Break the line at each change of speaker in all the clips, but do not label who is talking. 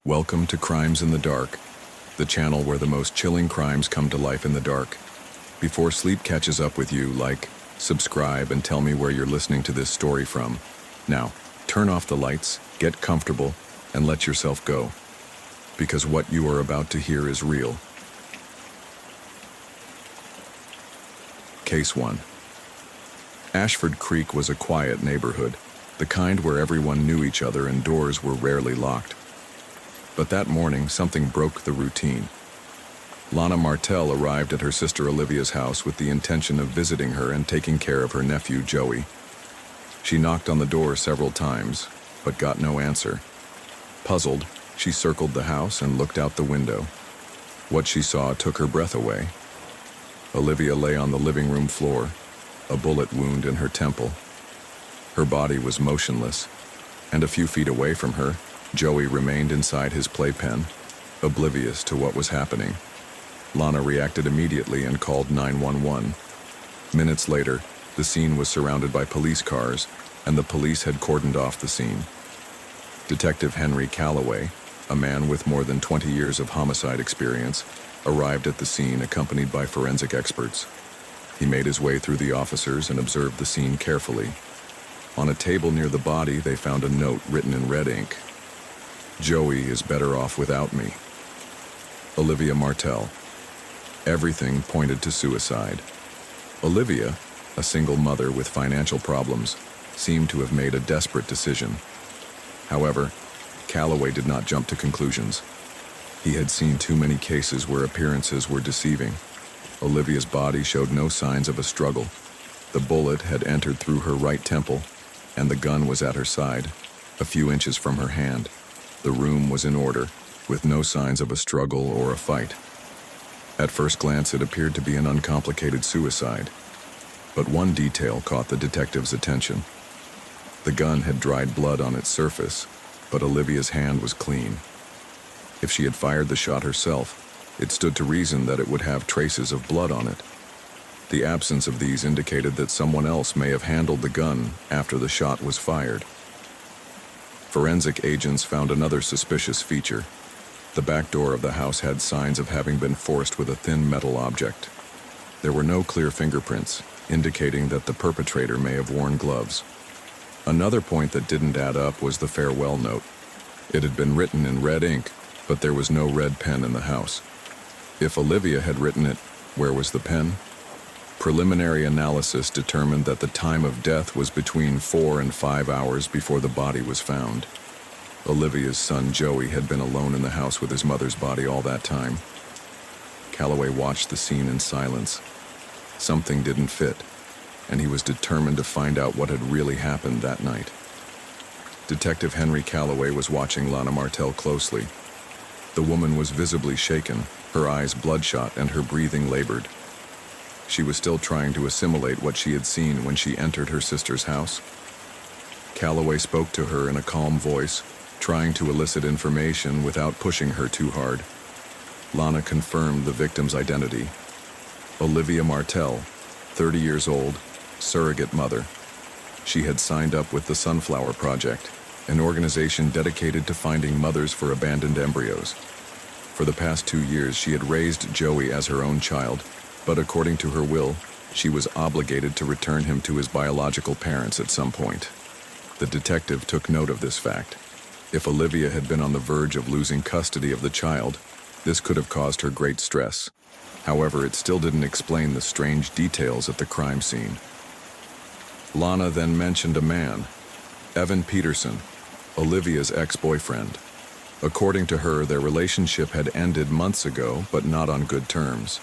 Welcome to Crimes in the Dark, the channel where the most chilling crimes come to life in the dark. Before sleep catches up with you, like, subscribe, and tell me where you're listening to this story from. Now, turn off the lights, get comfortable, and let yourself go. Because what you are about to hear is real. Case 1. Ashford Creek was a quiet neighborhood, the kind where everyone knew each other and doors were rarely locked. But that morning, something broke the routine. Lana Martell arrived at her sister Olivia's house with the intention of visiting her and taking care of her nephew, Joey. She knocked on the door several times, but got no answer. Puzzled, she circled the house and looked out the window. What she saw took her breath away. Olivia lay on the living room floor, a bullet wound in her temple. Her body was motionless, and a few feet away from her, Joey remained inside his playpen, oblivious to what was happening. Lana reacted immediately and called 911. Minutes later, the scene was surrounded by police cars, and the police had cordoned off the scene. Detective Henry Calloway, a man with more than 20 years of homicide experience, arrived at the scene accompanied by forensic experts. He made his way through the officers and observed the scene carefully. On a table near the body, they found a note written in red ink. "Joey is better off without me. Olivia Martell." Everything pointed to suicide. Olivia, a single mother with financial problems, seemed to have made a desperate decision. However, Calloway did not jump to conclusions. He had seen too many cases where appearances were deceiving. Olivia's body showed no signs of a struggle. The bullet had entered through her right temple, and the gun was at her side, a few inches from her hand. The room was in order, with no signs of a struggle or a fight. At first glance, it appeared to be an uncomplicated suicide. But one detail caught the detective's attention. The gun had dried blood on its surface, but Olivia's hand was clean. If she had fired the shot herself, it stood to reason that it would have traces of blood on it. The absence of these indicated that someone else may have handled the gun after the shot was fired. Forensic agents found another suspicious feature. The back door of the house had signs of having been forced with a thin metal object. There were no clear fingerprints, indicating that the perpetrator may have worn gloves. Another point that didn't add up was the farewell note. It had been written in red ink, but there was no red pen in the house. If Olivia had written it, where was the pen? Preliminary analysis determined that the time of death was between 4 and 5 hours before the body was found. Olivia's son Joey had been alone in the house with his mother's body all that time. Calloway watched the scene in silence. Something didn't fit, and he was determined to find out what had really happened that night. Detective Henry Calloway was watching Lana Martell closely. The woman was visibly shaken, her eyes bloodshot and her breathing labored. She was still trying to assimilate what she had seen when she entered her sister's house. Calloway spoke to her in a calm voice, trying to elicit information without pushing her too hard. Lana confirmed the victim's identity. Olivia Martell, 30 years old, surrogate mother. She had signed up with the Sunflower Project, an organization dedicated to finding mothers for abandoned embryos. For the past 2 years, she had raised Joey as her own child, but according to her will, she was obligated to return him to his biological parents at some point. The detective took note of this fact. If Olivia had been on the verge of losing custody of the child, this could have caused her great stress. However, it still didn't explain the strange details at the crime scene. Lana then mentioned a man, Evan Peterson, Olivia's ex-boyfriend. According to her, their relationship had ended months ago, but not on good terms.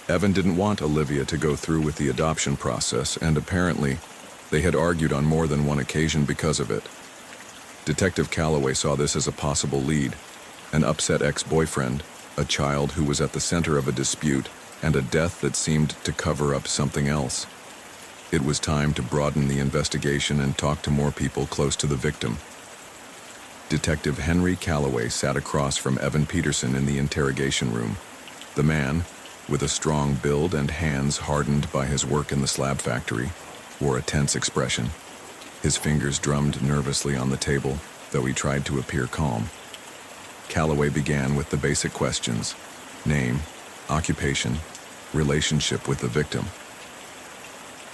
Evan didn't want Olivia to go through with the adoption process, and apparently, they had argued on more than one occasion because of it. Detective Calloway saw this as a possible lead: an upset ex-boyfriend, a child who was at the center of a dispute, and a death that seemed to cover up something else. It was time to broaden the investigation and talk to more people close to the victim. Detective Henry Calloway sat across from Evan Peterson in the interrogation room. The man, with a strong build and hands hardened by his work in the slab factory, wore a tense expression. His fingers drummed nervously on the table, though he tried to appear calm. Calloway began with the basic questions: name, occupation, relationship with the victim.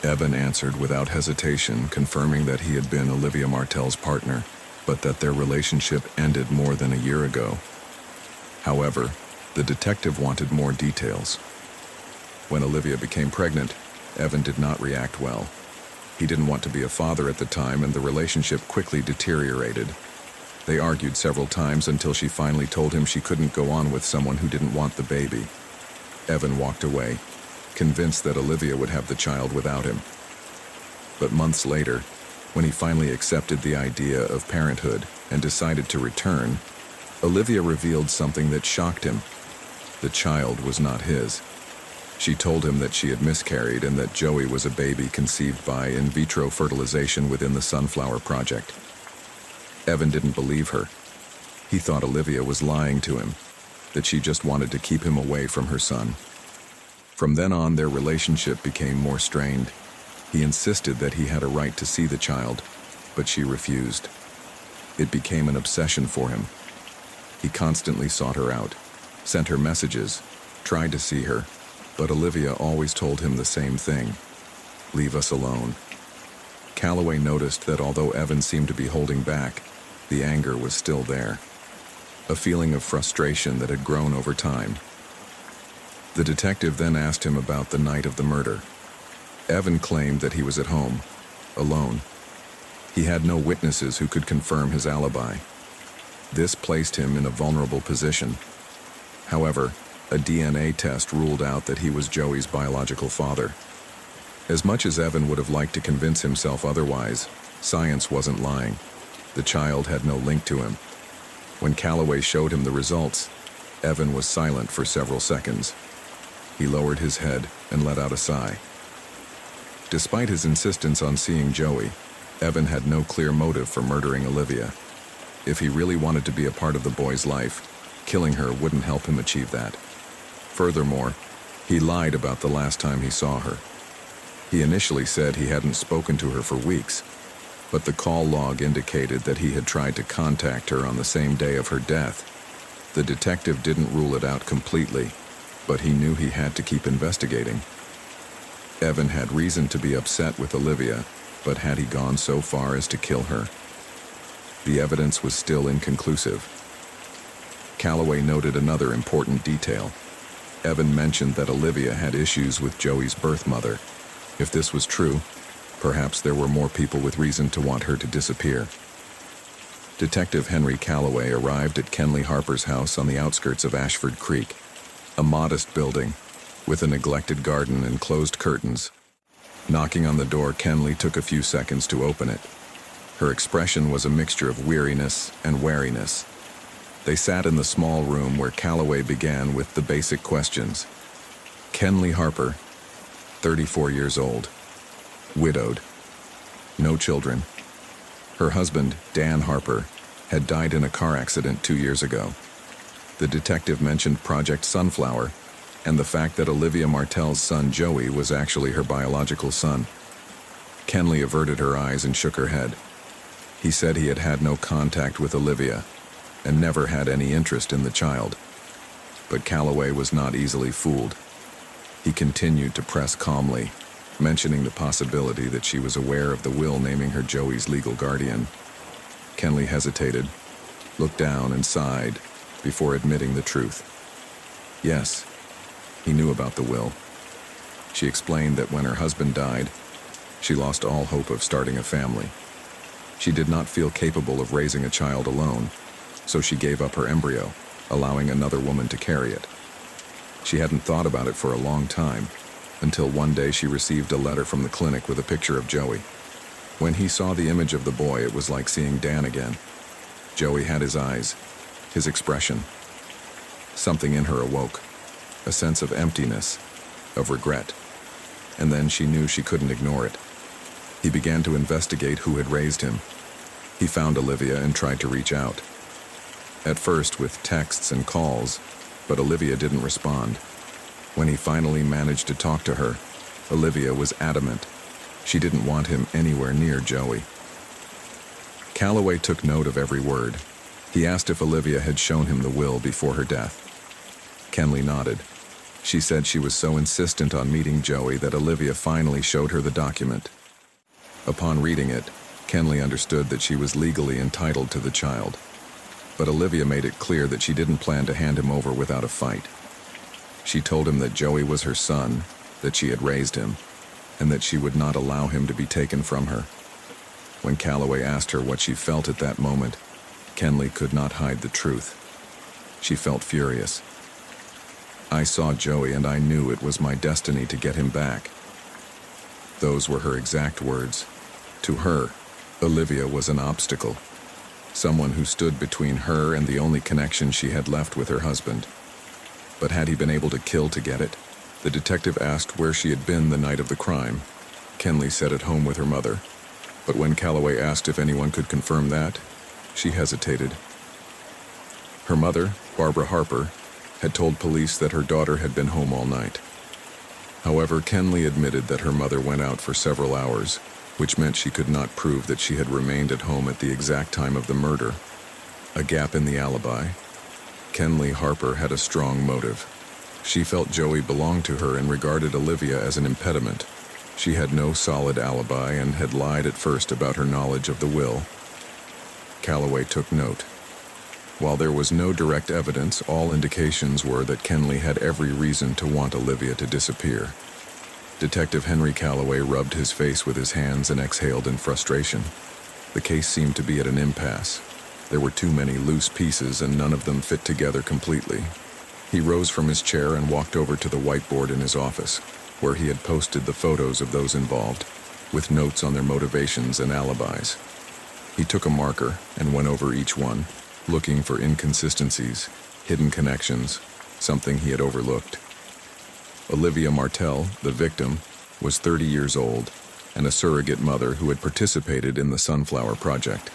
Evan answered without hesitation, confirming that he had been Olivia Martell's partner, but that their relationship ended more than a year ago. However, the detective wanted more details. When Olivia became pregnant, Evan did not react well. He didn't want to be a father at the time, and the relationship quickly deteriorated. They argued several times until she finally told him she couldn't go on with someone who didn't want the baby. Evan walked away, convinced that Olivia would have the child without him. But months later, when he finally accepted the idea of parenthood and decided to return, Olivia revealed something that shocked him. The child was not his. She told him that she had miscarried and that Joey was a baby conceived by in vitro fertilization within the Sunflower Project. Evan didn't believe her. He thought Olivia was lying to him, that she just wanted to keep him away from her son. From then on, their relationship became more strained. He insisted that he had a right to see the child, but she refused. It became an obsession for him. He constantly sought her out, sent her messages, tried to see her, but Olivia always told him the same thing: leave us alone. Calloway noticed that although Evan seemed to be holding back, the anger was still there, a feeling of frustration that had grown over time. The detective then asked him about the night of the murder. Evan claimed that he was at home, alone. He had no witnesses who could confirm his alibi. This placed him in a vulnerable position. However, a DNA test ruled out that he was Joey's biological father. As much as Evan would have liked to convince himself otherwise, science wasn't lying. The child had no link to him. When Calloway showed him the results, Evan was silent for several seconds. He lowered his head and let out a sigh. Despite his insistence on seeing Joey, Evan had no clear motive for murdering Olivia. If he really wanted to be a part of the boy's life, killing her wouldn't help him achieve that. Furthermore, he lied about the last time he saw her. He initially said he hadn't spoken to her for weeks, but the call log indicated that he had tried to contact her on the same day of her death. The detective didn't rule it out completely, but he knew he had to keep investigating. Evan had reason to be upset with Olivia, but had he gone so far as to kill her? The evidence was still inconclusive. Calloway noted another important detail. Evan mentioned that Olivia had issues with Joey's birth mother. If this was true, perhaps there were more people with reason to want her to disappear. Detective Henry Calloway arrived at Kenley Harper's house on the outskirts of Ashford Creek, a modest building with a neglected garden and closed curtains. Knocking on the door, Kenley took a few seconds to open it. Her expression was a mixture of weariness and wariness. They sat in the small room where Calloway began with the basic questions. Kenley Harper, 34 years old, widowed, no children. Her husband, Dan Harper, had died in a car accident 2 years ago. The detective mentioned Project Sunflower and the fact that Olivia Martell's son Joey was actually her biological son. Kenley averted her eyes and shook her head. He said he had had no contact with Olivia and never had any interest in the child. But Calloway was not easily fooled. He continued to press calmly, mentioning the possibility that she was aware of the will naming her Joey's legal guardian. Kenley hesitated, looked down and sighed before admitting the truth. Yes, he knew about the will. She explained that when her husband died, she lost all hope of starting a family. She did not feel capable of raising a child alone, so she gave up her embryo, allowing another woman to carry it. She hadn't thought about it for a long time, until one day she received a letter from the clinic with a picture of Joey. When he saw the image of the boy, it was like seeing Dan again. Joey had his eyes, his expression. Something in her awoke, a sense of emptiness, of regret. And then she knew she couldn't ignore it. He began to investigate who had raised him. He found Olivia and tried to reach out. At first with texts and calls, but Olivia didn't respond. When he finally managed to talk to her, Olivia was adamant. She didn't want him anywhere near Joey. Calloway took note of every word. He asked if Olivia had shown him the will before her death. Kenley nodded. She said she was so insistent on meeting Joey that Olivia finally showed her the document. Upon reading it, Kenley understood that she was legally entitled to the child. But Olivia made it clear that she didn't plan to hand him over without a fight. She told him that Joey was her son, that she had raised him, and that she would not allow him to be taken from her. When Calloway asked her what she felt at that moment, Kenley could not hide the truth. She felt furious. "I saw Joey and I knew it was my destiny to get him back." Those were her exact words. To her, Olivia was an obstacle, someone who stood between her and the only connection she had left with her husband. But had he been able to kill to get it? The detective asked where she had been the night of the crime. Kenley said at home with her mother. But when Calloway asked if anyone could confirm that, she hesitated. Her mother, Barbara Harper, had told police that her daughter had been home all night. However, Kenley admitted that her mother went out for several hours, which meant she could not prove that she had remained at home at the exact time of the murder. A gap in the alibi. Kenley Harper had a strong motive. She felt Joey belonged to her and regarded Olivia as an impediment. She had no solid alibi and had lied at first about her knowledge of the will. Calloway took note. While there was no direct evidence, all indications were that Kenley had every reason to want Olivia to disappear. Detective Henry Calloway rubbed his face with his hands and exhaled in frustration. The case seemed to be at an impasse. There were too many loose pieces and none of them fit together completely. He rose from his chair and walked over to the whiteboard in his office, where he had posted the photos of those involved, with notes on their motivations and alibis. He took a marker and went over each one, looking for inconsistencies, hidden connections, something he had overlooked. Olivia Martell, the victim, was 30 years old and a surrogate mother who had participated in the Sunflower Project.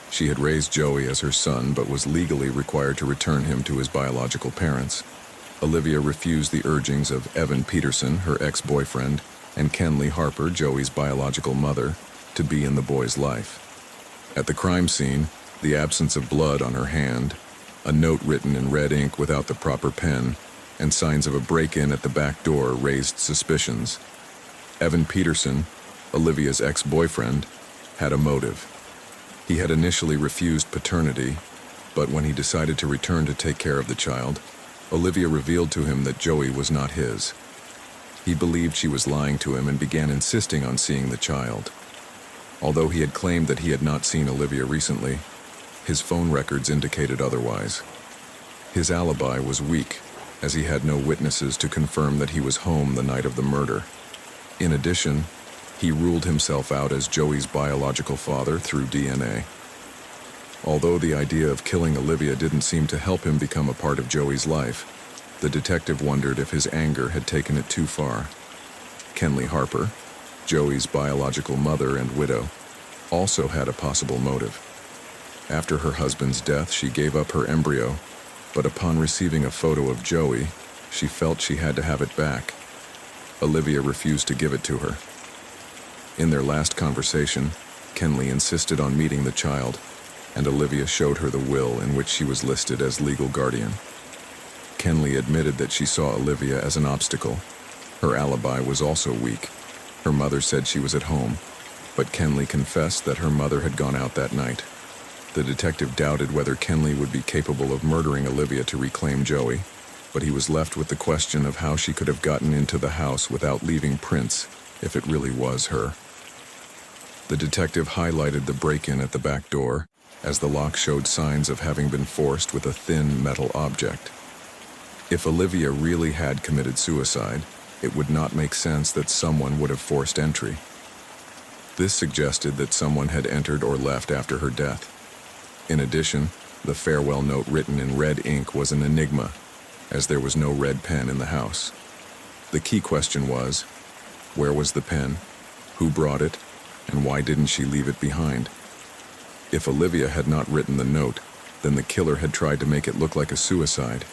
She had raised Joey as her son but was legally required to return him to his biological parents. Olivia refused the urgings of Evan Peterson, her ex-boyfriend, and Kenley Harper, Joey's biological mother, to be in the boy's life. At the crime scene, the absence of blood on her hand, a note written in red ink without the proper pen, and signs of a break-in at the back door raised suspicions. Evan Peterson, Olivia's ex-boyfriend, had a motive. He had initially refused paternity, but when he decided to return to take care of the child, Olivia revealed to him that Joey was not his. He believed she was lying to him and began insisting on seeing the child. Although he had claimed that he had not seen Olivia recently, his phone records indicated otherwise. His alibi was weak, as he had no witnesses to confirm that he was home the night of the murder. In addition, he ruled himself out as Joey's biological father through DNA. Although the idea of killing Olivia didn't seem to help him become a part of Joey's life, the detective wondered if his anger had taken it too far. Kenley Harper, Joey's biological mother and widow, also had a possible motive. After her husband's death, she gave up her embryo, but upon receiving a photo of Joey, she felt she had to have it back. Olivia refused to give it to her. In their last conversation, Kenley insisted on meeting the child, and Olivia showed her the will in which she was listed as legal guardian. Kenley admitted that she saw Olivia as an obstacle. Her alibi was also weak. Her mother said she was at home, but Kenley confessed that her mother had gone out that night. The detective doubted whether Kenley would be capable of murdering Olivia to reclaim Joey, but he was left with the question of how she could have gotten into the house without leaving prints, if it really was her. The detective highlighted the break-in at the back door, as the lock showed signs of having been forced with a thin metal object. If Olivia really had committed suicide, it would not make sense that someone would have forced entry. This suggested that someone had entered or left after her death. In addition, the farewell note written in red ink was an enigma, as there was no red pen in the house. The key question was, where was the pen? Who brought it? And why didn't she leave it behind? If Olivia had not written the note, then the killer had tried to make it look like a suicide.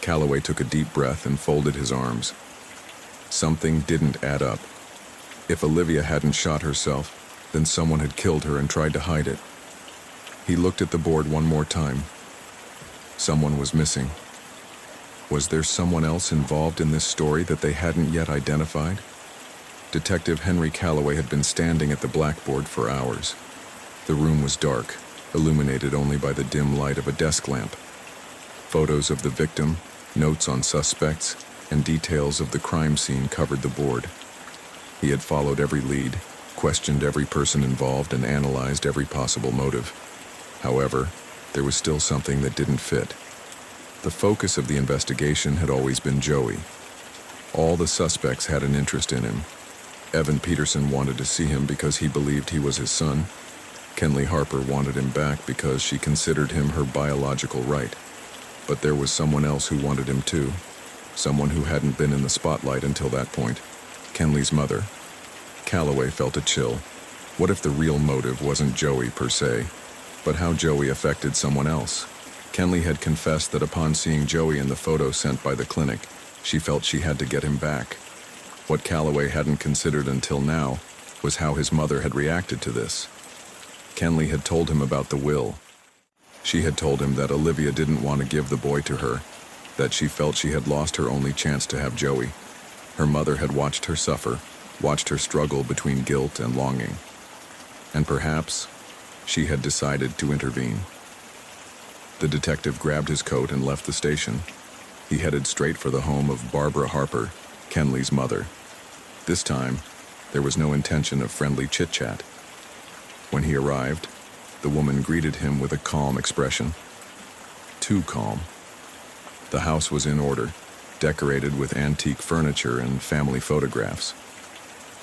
Calloway took a deep breath and folded his arms. Something didn't add up. If Olivia hadn't shot herself, then someone had killed her and tried to hide it. He looked at the board one more time. Someone was missing. Was there someone else involved in this story that they hadn't yet identified? Detective Henry Calloway had been standing at the blackboard for hours. The room was dark, illuminated only by the dim light of a desk lamp. Photos of the victim, notes on suspects, and details of the crime scene covered the board. He had followed every lead, questioned every person involved, and analyzed every possible motive. However, there was still something that didn't fit. The focus of the investigation had always been Joey. All the suspects had an interest in him. Evan Peterson wanted to see him because he believed he was his son. Kenley Harper wanted him back because she considered him her biological right. But there was someone else who wanted him too. Someone who hadn't been in the spotlight until that point. Kenley's mother. Calloway felt a chill. What if the real motive wasn't Joey per se, but how Joey affected someone else? Kenley had confessed that upon seeing Joey in the photo sent by the clinic, she felt she had to get him back. What Calloway hadn't considered until now was how his mother had reacted to this. Kenley had told him about the will. She had told him that Olivia didn't want to give the boy to her, that she felt she had lost her only chance to have Joey. Her mother had watched her suffer, watched her struggle between guilt and longing. And perhaps she had decided to intervene. The detective grabbed his coat and left the station. He headed straight for the home of Barbara Harper, Kenley's mother. This time, there was no intention of friendly chit-chat. When he arrived, the woman greeted him with a calm expression. Too calm. The house was in order, decorated with antique furniture and family photographs.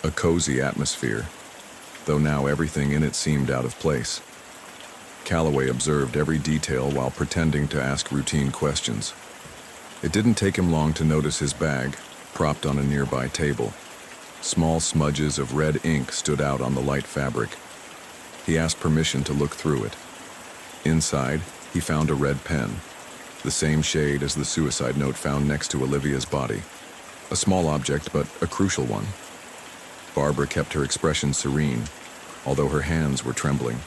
A cozy atmosphere, though now everything in it seemed out of place. Calloway observed every detail while pretending to ask routine questions. It didn't take him long to notice his bag, propped on a nearby table. Small smudges of red ink stood out on the light fabric. He asked permission to look through it. Inside, he found a red pen, the same shade as the suicide note found next to Olivia's body. A small object, but a crucial one. Barbara kept her expression serene, although her hands were trembling.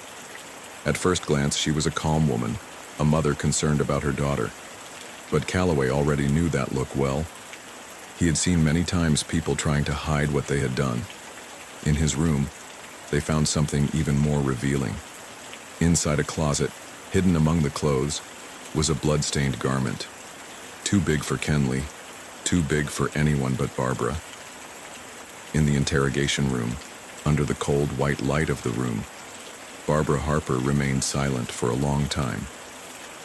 At first glance, she was a calm woman, a mother concerned about her daughter. But Calloway already knew that look well. He had seen many times people trying to hide what they had done. In his room, they found something even more revealing. Inside a closet, hidden among the clothes, was a blood-stained garment. Too big for Kenley, too big for anyone but Barbara. In the interrogation room, under the cold white light of the room, Barbara Harper remained silent for a long time.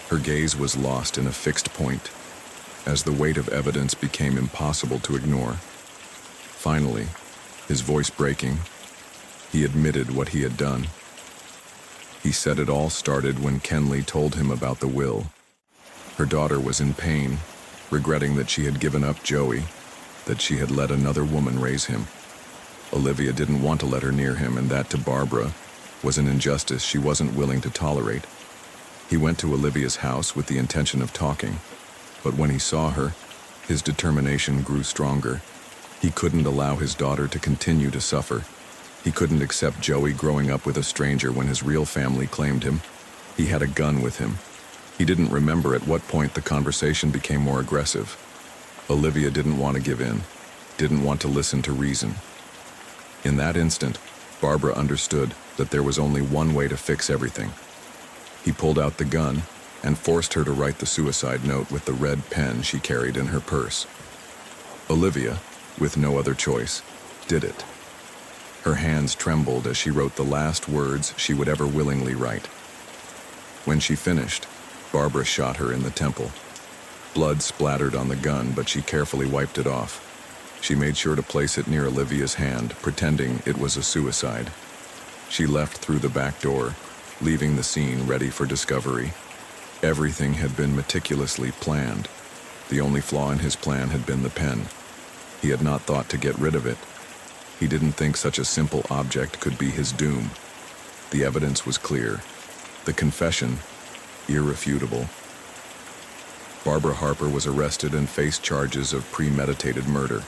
Her gaze was lost in a fixed point, as the weight of evidence became impossible to ignore. Finally, his voice breaking, he admitted what he had done. He said it all started when Kenley told him about the will. Her daughter was in pain, regretting that she had given up Joey, that she had let another woman raise him. Olivia didn't want to let her near him, and that, to Barbara, was an injustice she wasn't willing to tolerate. He went to Olivia's house with the intention of talking, but when he saw her, his determination grew stronger. He couldn't allow his daughter to continue to suffer. He couldn't accept Joey growing up with a stranger when his real family claimed him. He had a gun with him. He didn't remember at what point the conversation became more aggressive. Olivia didn't want to give in, didn't want to listen to reason. In that instant, Barbara understood that there was only one way to fix everything. He pulled out the gun and forced her to write the suicide note with the red pen she carried in her purse. Olivia, with no other choice, did it. Her hands trembled as she wrote the last words she would ever willingly write. When she finished, Barbara shot her in the temple. Blood splattered on the gun, but she carefully wiped it off. She made sure to place it near Olivia's hand, pretending it was a suicide. She left through the back door, leaving the scene ready for discovery. Everything had been meticulously planned. The only flaw in his plan had been the pen. He had not thought to get rid of it. He didn't think such a simple object could be his doom. The evidence was clear. The confession, irrefutable. Barbara Harper was arrested and faced charges of premeditated murder.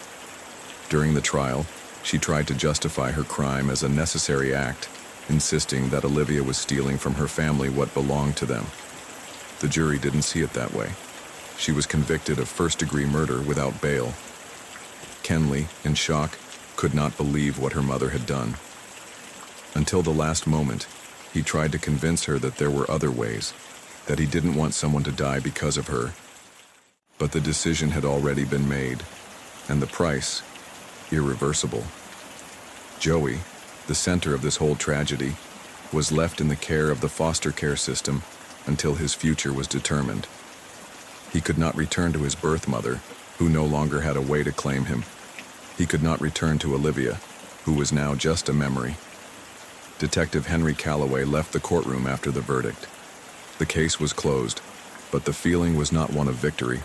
During the trial, she tried to justify her crime as a necessary act, insisting that Olivia was stealing from her family what belonged to them. The jury didn't see it that way. She was convicted of first-degree murder without bail. Kenley, in shock, could not believe what her mother had done. Until the last moment, he tried to convince her that there were other ways, that he didn't want someone to die because of her. But the decision had already been made, and the price, irreversible. Joey, the center of this whole tragedy, was left in the care of the foster care system until his future was determined. He could not return to his birth mother, who no longer had a way to claim him. He could not return to Olivia, who was now just a memory. Detective Henry Calloway left the courtroom after the verdict. The case was closed, but the feeling was not one of victory.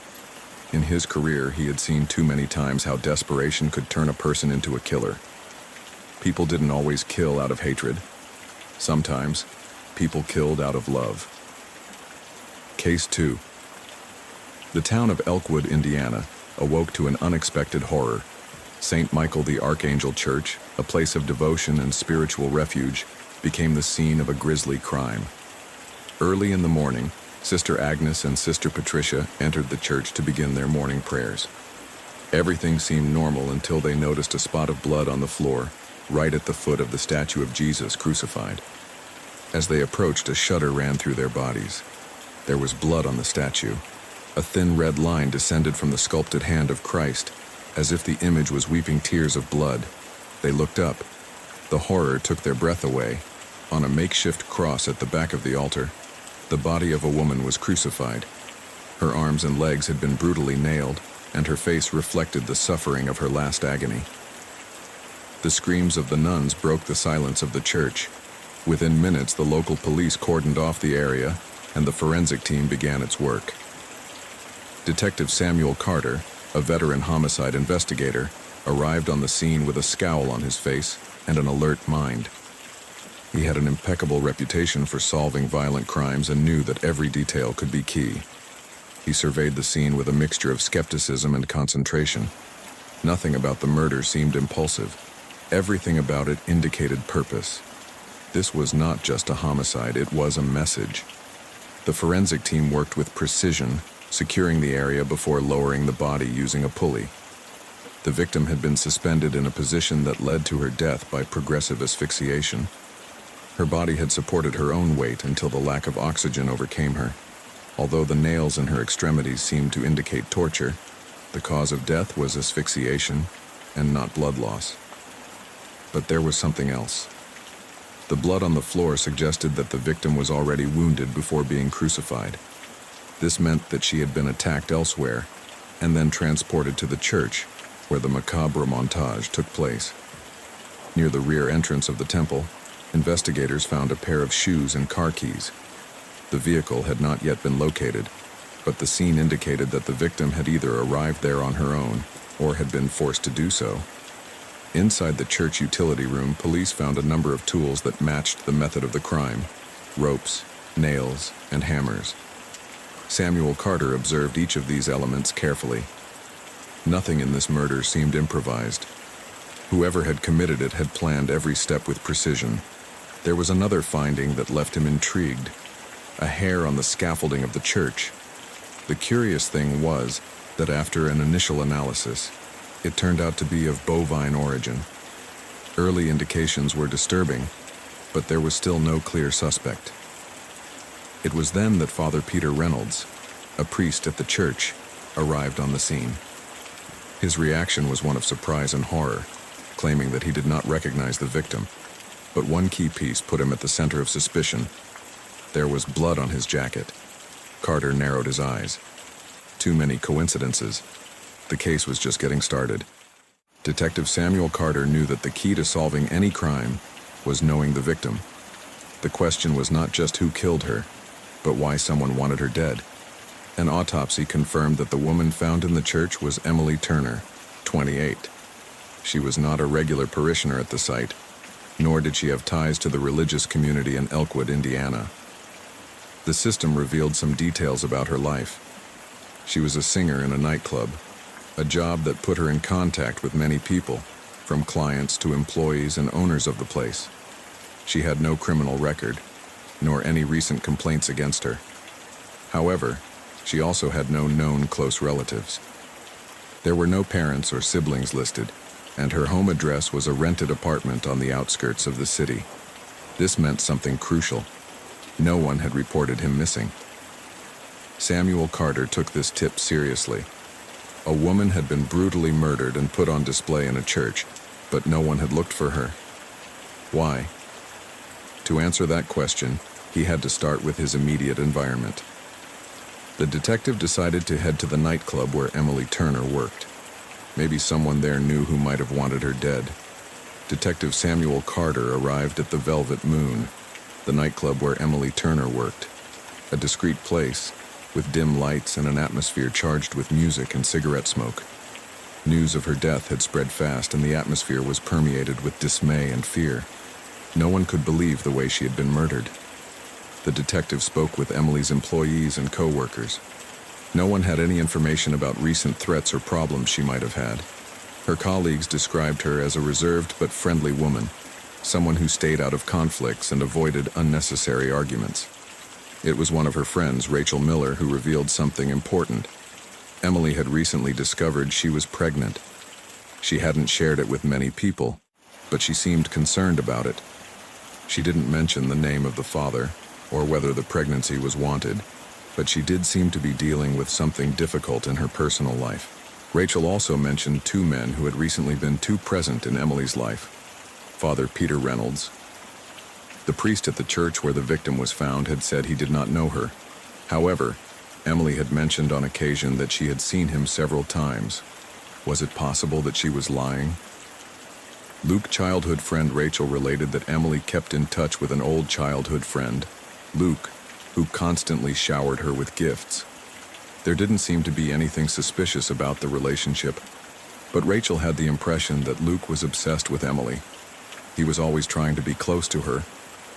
In his career, he had seen too many times how desperation could turn a person into a killer. People didn't always kill out of hatred. Sometimes, people killed out of love. Case 2. The town of Elkwood, Indiana, awoke to an unexpected horror. St. Michael the Archangel Church, a place of devotion and spiritual refuge, became the scene of a grisly crime. Early in the morning, Sister Agnes and Sister Patricia entered the church to begin their morning prayers. Everything seemed normal until they noticed a spot of blood on the floor, right at the foot of the statue of Jesus crucified. As they approached, a shudder ran through their bodies. There was blood on the statue. A thin red line descended from the sculpted hand of Christ, as if the image was weeping tears of blood. They looked up. The horror took their breath away. On a makeshift cross at the back of the altar, the body of a woman was crucified. Her arms and legs had been brutally nailed, and her face reflected the suffering of her last agony. The screams of the nuns broke the silence of the church. Within minutes, the local police cordoned off the area, and the forensic team began its work. Detective Samuel Carter, a veteran homicide investigator, arrived on the scene with a scowl on his face and an alert mind. He had an impeccable reputation for solving violent crimes and knew that every detail could be key. He surveyed the scene with a mixture of skepticism and concentration. Nothing about the murder seemed impulsive. Everything about it indicated purpose. This was not just a homicide, it was a message. The forensic team worked with precision, securing the area before lowering the body using a pulley. The victim had been suspended in a position that led to her death by progressive asphyxiation. Her body had supported her own weight until the lack of oxygen overcame her. Although the nails in her extremities seemed to indicate torture, the cause of death was asphyxiation and not blood loss. But there was something else. The blood on the floor suggested that the victim was already wounded before being crucified. This meant that she had been attacked elsewhere and then transported to the church, where the macabre montage took place. Near the rear entrance of the temple, investigators found a pair of shoes and car keys. The vehicle had not yet been located, but the scene indicated that the victim had either arrived there on her own or had been forced to do so. Inside the church utility room, police found a number of tools that matched the method of the crime: ropes, nails, and hammers. Samuel Carter observed each of these elements carefully. Nothing in this murder seemed improvised. Whoever had committed it had planned every step with precision. There was another finding that left him intrigued: a hair on the scaffolding of the church. The curious thing was that after an initial analysis, it turned out to be of bovine origin. Early indications were disturbing, but there was still no clear suspect. It was then that Father Peter Reynolds, a priest at the church, arrived on the scene. His reaction was one of surprise and horror, claiming that he did not recognize the victim. But one key piece put him at the center of suspicion. There was blood on his jacket. Carter narrowed his eyes. Too many coincidences. The case was just getting started. Detective Samuel Carter knew that the key to solving any crime was knowing the victim. The question was not just who killed her, but why someone wanted her dead. An autopsy confirmed that the woman found in the church was Emily Turner, 28. She was not a regular parishioner at the site, nor did she have ties to the religious community in Elkwood, Indiana. The system revealed some details about her life. She was a singer in a nightclub, a job that put her in contact with many people, from clients to employees and owners of the place. She had no criminal record, nor any recent complaints against her. However, she also had no known close relatives. There were no parents or siblings listed, and her home address was a rented apartment on the outskirts of the city. This meant something crucial. No one had reported him missing. Samuel Carter took this tip seriously. A woman had been brutally murdered and put on display in a church, but no one had looked for her. Why? To answer that question, he had to start with his immediate environment. The detective decided to head to the nightclub where Emily Turner worked. Maybe someone there knew who might have wanted her dead. Detective Samuel Carter arrived at the Velvet Moon, the nightclub where Emily Turner worked. A discreet place, with dim lights and an atmosphere charged with music and cigarette smoke. News of her death had spread fast, and the atmosphere was permeated with dismay and fear. No one could believe the way she had been murdered. The detective spoke with Emily's employees and co-workers. No one had any information about recent threats or problems she might have had. Her colleagues described her as a reserved but friendly woman, someone who stayed out of conflicts and avoided unnecessary arguments. It was one of her friends, Rachel Miller, who revealed something important. Emily had recently discovered she was pregnant. She hadn't shared it with many people, but she seemed concerned about it. She didn't mention the name of the father, or whether the pregnancy was wanted, but she did seem to be dealing with something difficult in her personal life. Rachel also mentioned two men who had recently been too present in Emily's life. Father Peter Reynolds. The priest at the church where the victim was found had said he did not know her. However, Emily had mentioned on occasion that she had seen him several times. Was it possible that she was lying? Luke's childhood friend Rachel related that Emily kept in touch with an old childhood friend, Luke, who constantly showered her with gifts. There didn't seem to be anything suspicious about the relationship, but Rachel had the impression that Luke was obsessed with Emily. He was always trying to be close to her,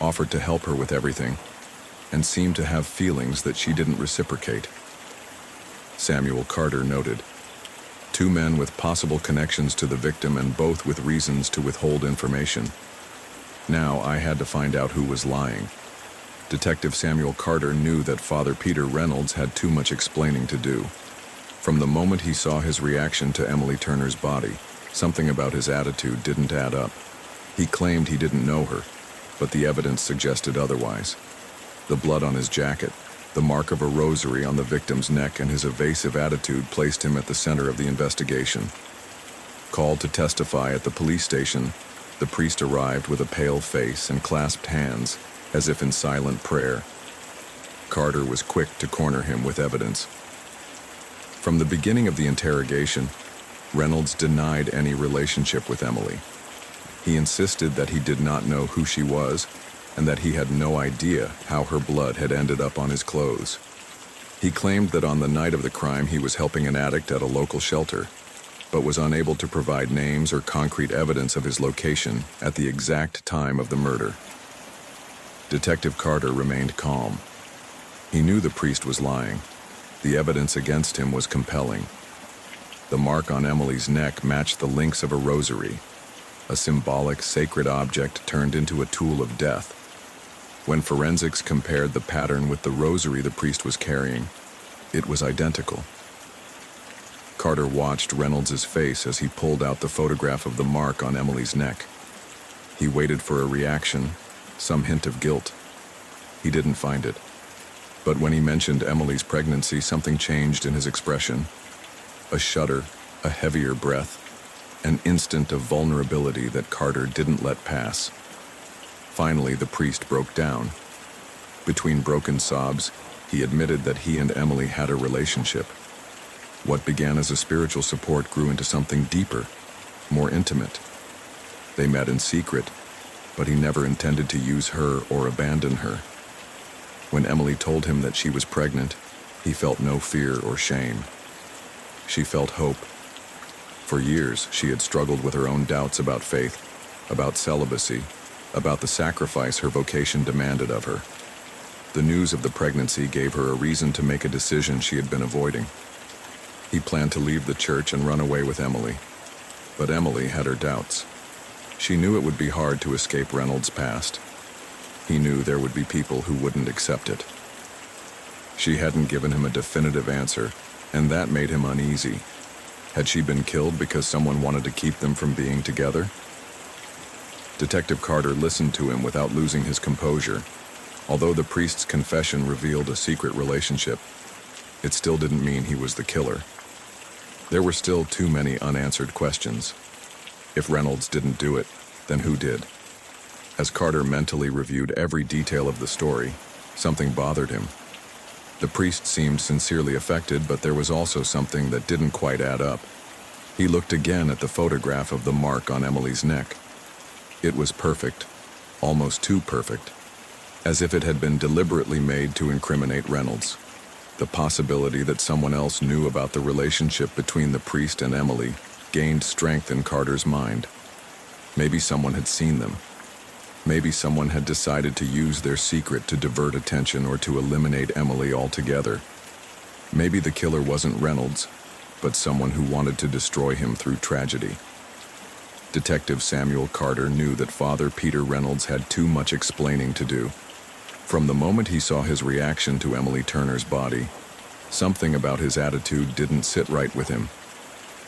offered to help her with everything, and seemed to have feelings that she didn't reciprocate. Samuel Carter noted, two men with possible connections to the victim and both with reasons to withhold information. Now I had to find out who was lying. Detective Samuel Carter knew that Father Peter Reynolds had too much explaining to do. From the moment he saw his reaction to Emily Turner's body, something about his attitude didn't add up. He claimed he didn't know her, but the evidence suggested otherwise. The blood on his jacket, the mark of a rosary on the victim's neck, and his evasive attitude placed him at the center of the investigation. Called to testify at the police station, the priest arrived with a pale face and clasped hands, as if in silent prayer. Carter was quick to corner him with evidence. From the beginning of the interrogation, Reynolds denied any relationship with Emily. He insisted that he did not know who she was, and that he had no idea how her blood had ended up on his clothes. He claimed that on the night of the crime he was helping an addict at a local shelter, but was unable to provide names or concrete evidence of his location at the exact time of the murder. Detective Carter remained calm. He knew the priest was lying. The evidence against him was compelling. The mark on Emily's neck matched the links of a rosary, a symbolic, sacred object turned into a tool of death. When forensics compared the pattern with the rosary the priest was carrying, it was identical. Carter watched Reynolds' face as he pulled out the photograph of the mark on Emily's neck. He waited for a reaction, some hint of guilt. He didn't find it. But when he mentioned Emily's pregnancy, something changed in his expression. A shudder, a heavier breath, an instant of vulnerability that Carter didn't let pass. Finally, the priest broke down. Between broken sobs, he admitted that he and Emily had a relationship. What began as a spiritual support grew into something deeper, more intimate. They met in secret, but he never intended to use her or abandon her. When Emily told him that she was pregnant, he felt no fear or shame. She felt hope. For years, she had struggled with her own doubts about faith, about celibacy, about the sacrifice her vocation demanded of her. The news of the pregnancy gave her a reason to make a decision she had been avoiding. He planned to leave the church and run away with Emily. But Emily had her doubts. She knew it would be hard to escape Reynolds' past, he knew there would be people who wouldn't accept it. She hadn't given him a definitive answer, and that made him uneasy. Had she been killed because someone wanted to keep them from being together? Detective Carter listened to him without losing his composure. Although the priest's confession revealed a secret relationship, it still didn't mean he was the killer. There were still too many unanswered questions. If Reynolds didn't do it, then who did? As Carter mentally reviewed every detail of the story, something bothered him. The priest seemed sincerely affected, but there was also something that didn't quite add up. He looked again at the photograph of the mark on Emily's neck. It was perfect, almost too perfect, as if it had been deliberately made to incriminate Reynolds. The possibility that someone else knew about the relationship between the priest and Emily gained strength in Carter's mind. Maybe someone had seen them. Maybe someone had decided to use their secret to divert attention or to eliminate Emily altogether. Maybe the killer wasn't Reynolds, but someone who wanted to destroy him through tragedy. Detective Samuel Carter knew that Father Peter Reynolds had too much explaining to do. From the moment he saw his reaction to Emily Turner's body, something about his attitude didn't sit right with him.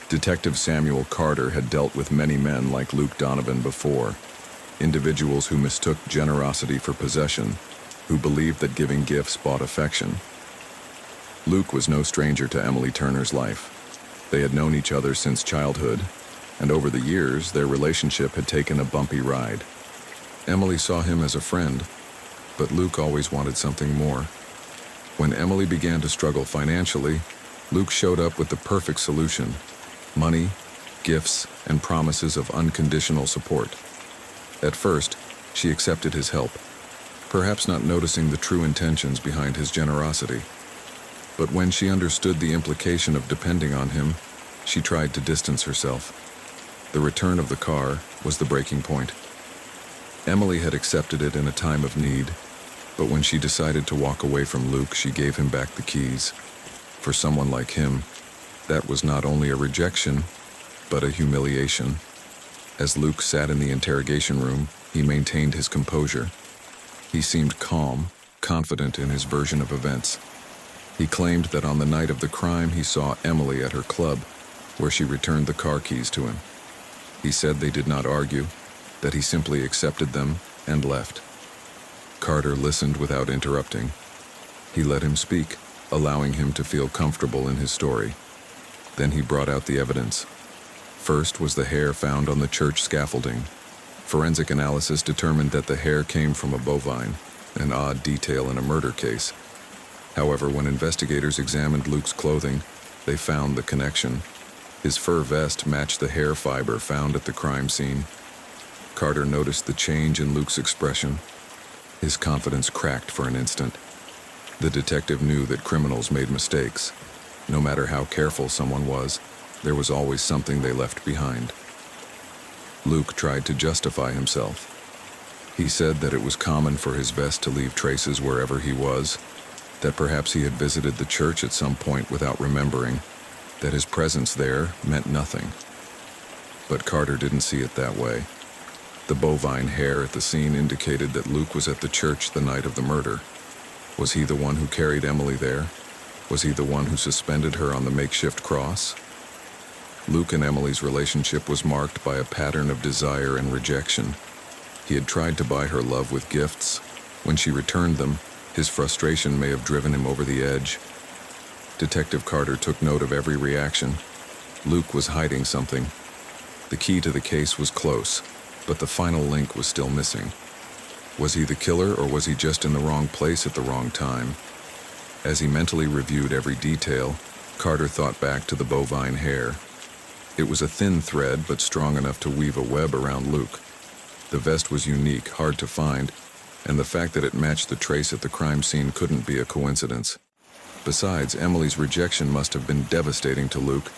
Detective Samuel Carter had dealt with many men like Luke Donovan before, individuals who mistook generosity for possession, who believed that giving gifts bought affection. Luke was no stranger to Emily Turner's life. They had known each other since childhood, and over the years, their relationship had taken a bumpy ride. Emily saw him as a friend, but Luke always wanted something more. When Emily began to struggle financially, Luke showed up with the perfect solution: money, gifts, and promises of unconditional support. At first, she accepted his help, perhaps not noticing the true intentions behind his generosity. But when she understood the implication of depending on him, she tried to distance herself. The return of the car was the breaking point. Emily had accepted it in a time of need, but when she decided to walk away from Luke, she gave him back the keys. For someone like him, that was not only a rejection, but a humiliation. As Luke sat in the interrogation room, he maintained his composure. He seemed calm, confident in his version of events. He claimed that on the night of the crime he saw Emily at her club, where she returned the car keys to him. He said they did not argue, that he simply accepted them and left. Carter listened without interrupting. He let him speak, allowing him to feel comfortable in his story. Then he brought out the evidence. First was the hair found on the church scaffolding. Forensic analysis determined that the hair came from a bovine, an odd detail in a murder case. However, when investigators examined Luke's clothing, they found the connection. His fur vest matched the hair fiber found at the crime scene. Carter noticed the change in Luke's expression. His confidence cracked for an instant. The detective knew that criminals made mistakes. No matter how careful someone was, there was always something they left behind. Luke tried to justify himself. He said that it was common for his vest to leave traces wherever he was, that perhaps he had visited the church at some point without remembering, that his presence there meant nothing. But Carter didn't see it that way. The bovine hair at the scene indicated that Luke was at the church the night of the murder. Was he the one who carried Emily there? Was he the one who suspended her on the makeshift cross? Luke and Emily's relationship was marked by a pattern of desire and rejection. He had tried to buy her love with gifts. When she returned them, his frustration may have driven him over the edge. Detective Carter took note of every reaction. Luke was hiding something. The key to the case was close, but the final link was still missing. Was he the killer, or was he just in the wrong place at the wrong time? As he mentally reviewed every detail, Carter thought back to the bovine hair. It was a thin thread, but strong enough to weave a web around Luke. The vest was unique, hard to find, and the fact that it matched the trace at the crime scene couldn't be a coincidence. Besides, Emily's rejection must have been devastating to Luke.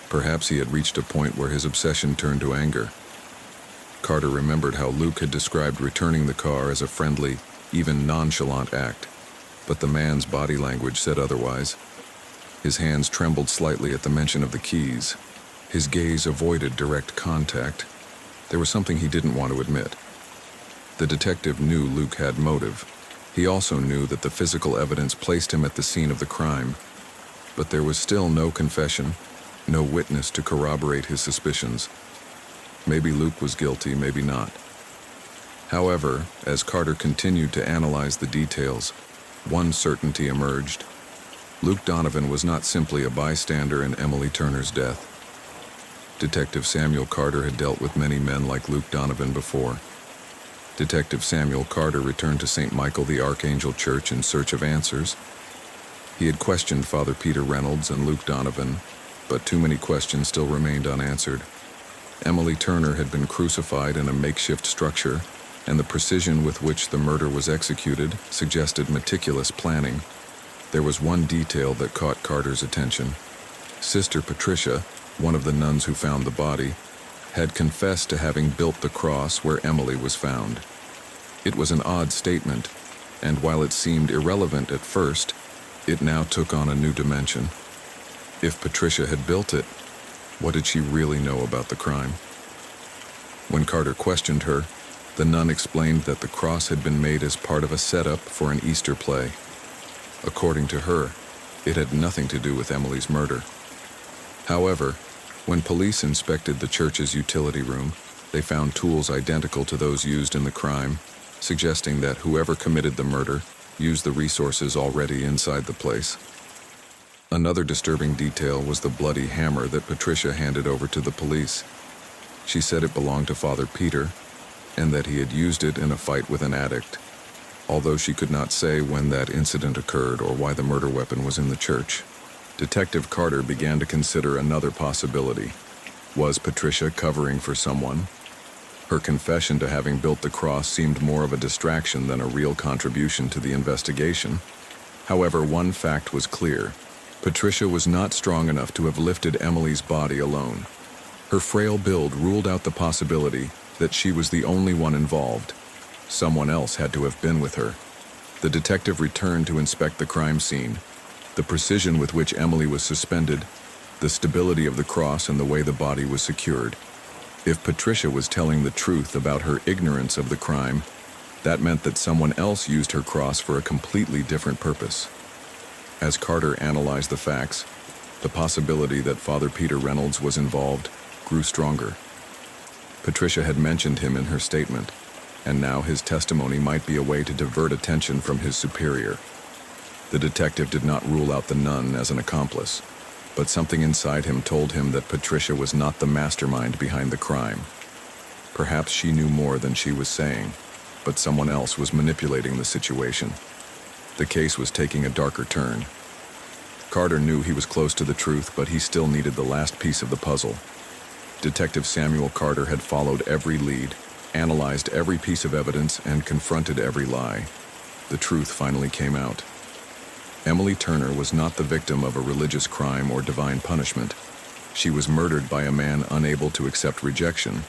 Perhaps he had reached a point where his obsession turned to anger. Carter remembered how Luke had described returning the car as a friendly, even nonchalant act, but the man's body language said otherwise. His hands trembled slightly at the mention of the keys. His gaze avoided direct contact. There was something he didn't want to admit. The detective knew Luke had motive. He also knew that the physical evidence placed him at the scene of the crime, but there was still no confession, no witness to corroborate his suspicions. Maybe Luke was guilty, maybe not. However, as Carter continued to analyze the details, one certainty emerged. Luke Donovan was not simply a bystander in Emily Turner's death. Detective Samuel Carter had dealt with many men like Luke Donovan before. Detective Samuel Carter returned to St. Michael the Archangel Church in search of answers. He had questioned Father Peter Reynolds and Luke Donovan, but too many questions still remained unanswered. Emily Turner had been crucified in a makeshift structure, and the precision with which the murder was executed suggested meticulous planning. There was one detail that caught Carter's attention. Sister Patricia, one of the nuns who found the body, had confessed to having built the cross where Emily was found. It was an odd statement, and while it seemed irrelevant at first, it now took on a new dimension. If Patricia had built it, what did she really know about the crime? When Carter questioned her, the nun explained that the cross had been made as part of a setup for an Easter play. According to her, it had nothing to do with Emily's murder. However, when police inspected the church's utility room, they found tools identical to those used in the crime, suggesting that whoever committed the murder used the resources already inside the place. Another disturbing detail was the bloody hammer that Patricia handed over to the police. She said it belonged to Father Peter, and that he had used it in a fight with an addict, although she could not say when that incident occurred or why the murder weapon was in the church. Detective Carter began to consider another possibility. Was Patricia covering for someone? Her confession to having built the cross seemed more of a distraction than a real contribution to the investigation. However, one fact was clear. Patricia was not strong enough to have lifted Emily's body alone. Her frail build ruled out the possibility that she was the only one involved. Someone else had to have been with her. The detective returned to inspect the crime scene. The precision with which Emily was suspended, the stability of the cross, and the way the body was secured. If Patricia was telling the truth about her ignorance of the crime, that meant that someone else used her cross for a completely different purpose. As Carter analyzed the facts, the possibility that Father Peter Reynolds was involved grew stronger. Patricia had mentioned him in her statement, and now his testimony might be a way to divert attention from his superior. The detective did not rule out the nun as an accomplice, but something inside him told him that Patricia was not the mastermind behind the crime. Perhaps she knew more than she was saying, but someone else was manipulating the situation. The case was taking a darker turn. Carter knew he was close to the truth, but he still needed the last piece of the puzzle. Detective Samuel Carter had followed every lead, analyzed every piece of evidence, and confronted every lie. The truth finally came out. Emily Turner was not the victim of a religious crime or divine punishment. She was murdered by a man unable to accept rejection.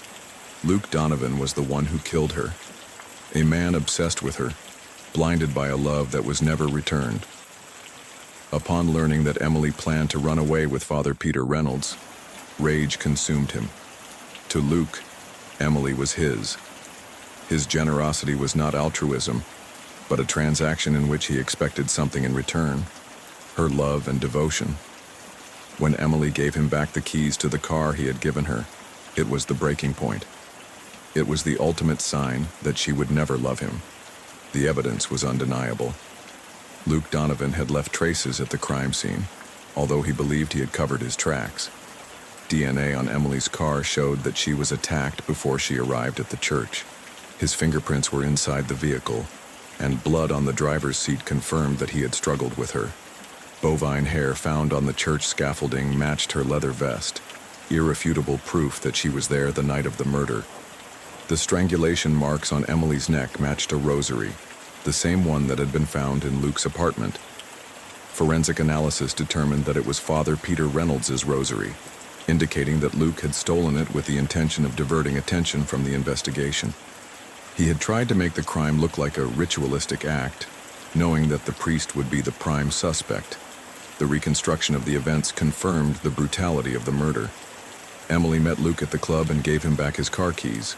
Luke Donovan was the one who killed her. A man obsessed with her, blinded by a love that was never returned. Upon learning that Emily planned to run away with Father Peter Reynolds, rage consumed him. To Luke, Emily was his. His generosity was not altruism, but a transaction in which he expected something in return, her love and devotion. When Emily gave him back the keys to the car he had given her, it was the breaking point. It was the ultimate sign that she would never love him. The evidence was undeniable. Luke Donovan had left traces at the crime scene, although he believed he had covered his tracks. DNA on Emily's car showed that she was attacked before she arrived at the church. His fingerprints were inside the vehicle, and blood on the driver's seat confirmed that he had struggled with her. Bovine hair found on the church scaffolding matched her leather vest, irrefutable proof that she was there the night of the murder. The strangulation marks on Emily's neck matched a rosary, the same one that had been found in Luke's apartment. Forensic analysis determined that it was Father Peter Reynolds' rosary, indicating that Luke had stolen it with the intention of diverting attention from the investigation. He had tried to make the crime look like a ritualistic act, knowing that the priest would be the prime suspect. The reconstruction of the events confirmed the brutality of the murder. Emily met Luke at the club and gave him back his car keys.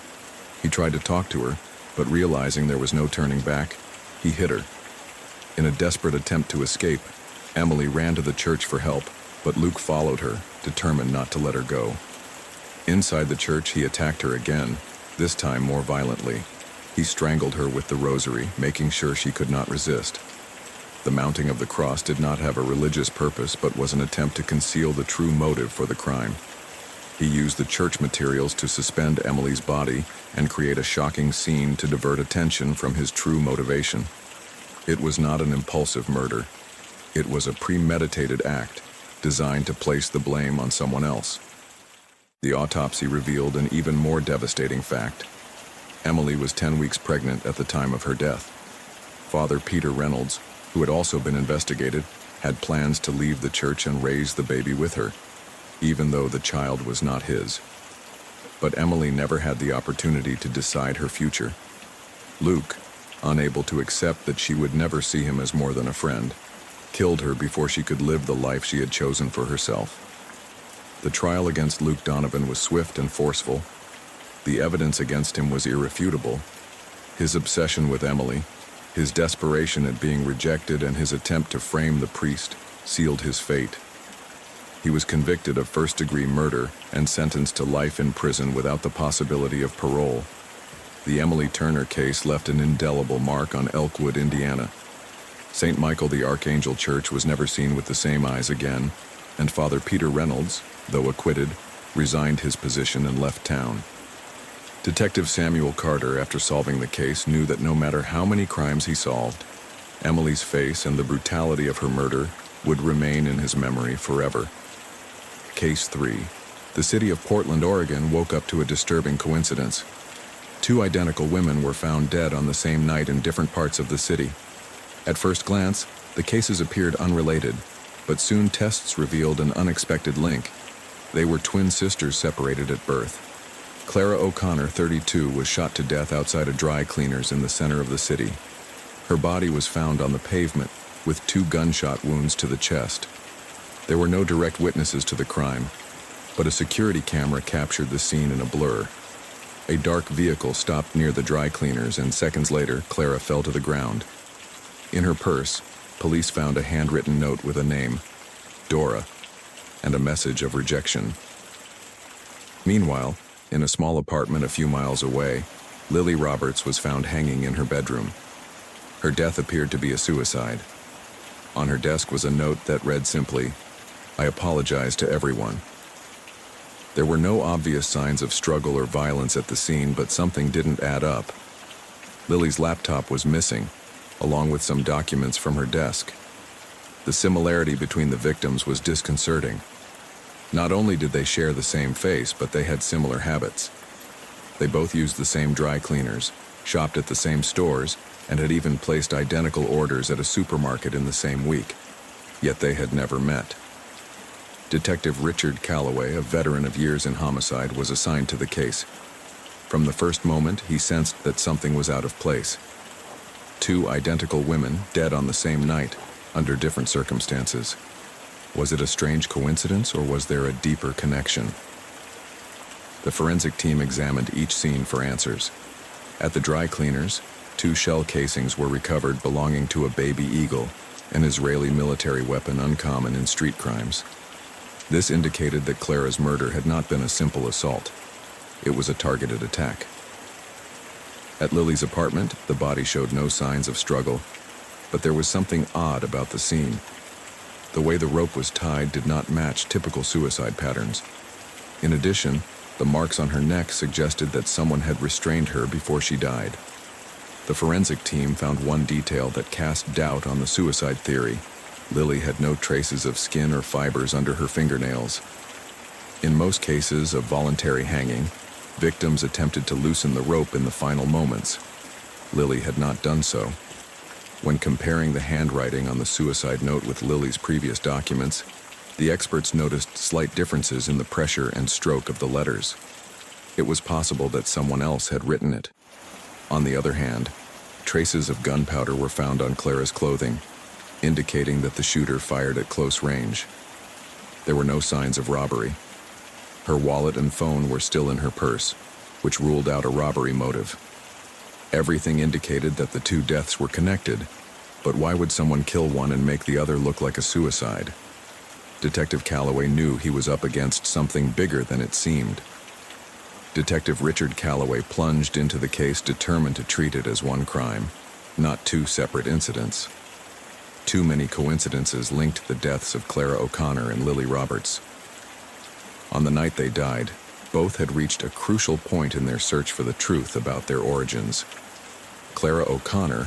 He tried to talk to her, but realizing there was no turning back, he hit her. In a desperate attempt to escape, Emily ran to the church for help, but Luke followed her, determined not to let her go. Inside the church, he attacked her again, this time more violently. He strangled her with the rosary, making sure she could not resist. The mounting of the cross did not have a religious purpose, but was an attempt to conceal the true motive for the crime. He used the church materials to suspend Emily's body and create a shocking scene to divert attention from his true motivation. It was not an impulsive murder. It was a premeditated act, designed to place the blame on someone else. The autopsy revealed an even more devastating fact. Emily was 10 weeks pregnant at the time of her death. Father Peter Reynolds, who had also been investigated, had plans to leave the church and raise the baby with her, even though the child was not his. But Emily never had the opportunity to decide her future. Luke, unable to accept that she would never see him as more than a friend, killed her before she could live the life she had chosen for herself. The trial against Luke Donovan was swift and forceful. The evidence against him was irrefutable. His obsession with Emily, his desperation at being rejected, and his attempt to frame the priest sealed his fate. He was convicted of first-degree murder and sentenced to life in prison without the possibility of parole. The Emily Turner case left an indelible mark on Elkwood, Indiana. St. Michael the Archangel Church was never seen with the same eyes again, and Father Peter Reynolds, though acquitted, resigned his position and left town. Detective Samuel Carter, after solving the case, knew that no matter how many crimes he solved, Emily's face and the brutality of her murder would remain in his memory forever. Case 3. The city of Portland, Oregon woke up to a disturbing coincidence. 2 identical women were found dead on the same night in different parts of the city. At first glance, the cases appeared unrelated, but soon tests revealed an unexpected link. They were twin sisters separated at birth. Clara O'Connor, 32, was shot to death outside a dry cleaners in the center of the city. Her body was found on the pavement, with 2 gunshot wounds to the chest. There were no direct witnesses to the crime, but a security camera captured the scene in a blur. A dark vehicle stopped near the dry cleaners, and seconds later, Clara fell to the ground. In her purse, police found a handwritten note with a name, Dora, and a message of rejection. Meanwhile, in a small apartment a few miles away, Lily Roberts was found hanging in her bedroom. Her death appeared to be a suicide. On her desk was a note that read simply, "I apologize to everyone." There were no obvious signs of struggle or violence at the scene, but something didn't add up. Lily's laptop was missing, along with some documents from her desk. The similarity between the victims was disconcerting. Not only did they share the same face, but they had similar habits. They both used the same dry cleaners, shopped at the same stores, and had even placed identical orders at a supermarket in the same week. Yet they had never met. Detective Richard Calloway, a veteran of years in homicide, was assigned to the case. From the first moment, he sensed that something was out of place. 2 identical women dead on the same night, under different circumstances. Was it a strange coincidence, or was there a deeper connection? The forensic team examined each scene for answers. At the dry cleaners, 2 shell casings were recovered belonging to a baby eagle, an Israeli military weapon uncommon in street crimes. This indicated that Clara's murder had not been a simple assault. It was a targeted attack. At Lily's apartment, the body showed no signs of struggle, but there was something odd about the scene. The way the rope was tied did not match typical suicide patterns. In addition, the marks on her neck suggested that someone had restrained her before she died. The forensic team found one detail that cast doubt on the suicide theory. Lily had no traces of skin or fibers under her fingernails. In most cases of voluntary hanging, victims attempted to loosen the rope in the final moments. Lily had not done so. When comparing the handwriting on the suicide note with Lily's previous documents, the experts noticed slight differences in the pressure and stroke of the letters. It was possible that someone else had written it. On the other hand, traces of gunpowder were found on Clara's clothing, indicating that the shooter fired at close range. There were no signs of robbery. Her wallet and phone were still in her purse, which ruled out a robbery motive. Everything indicated that the two deaths were connected, but why would someone kill one and make the other look like a suicide? Detective Calloway knew he was up against something bigger than it seemed. Detective Richard Calloway plunged into the case determined to treat it as one crime, not two separate incidents. Too many coincidences linked the deaths of Clara O'Connor and Lily Roberts. On the night they died, both had reached a crucial point in their search for the truth about their origins. Clara O'Connor,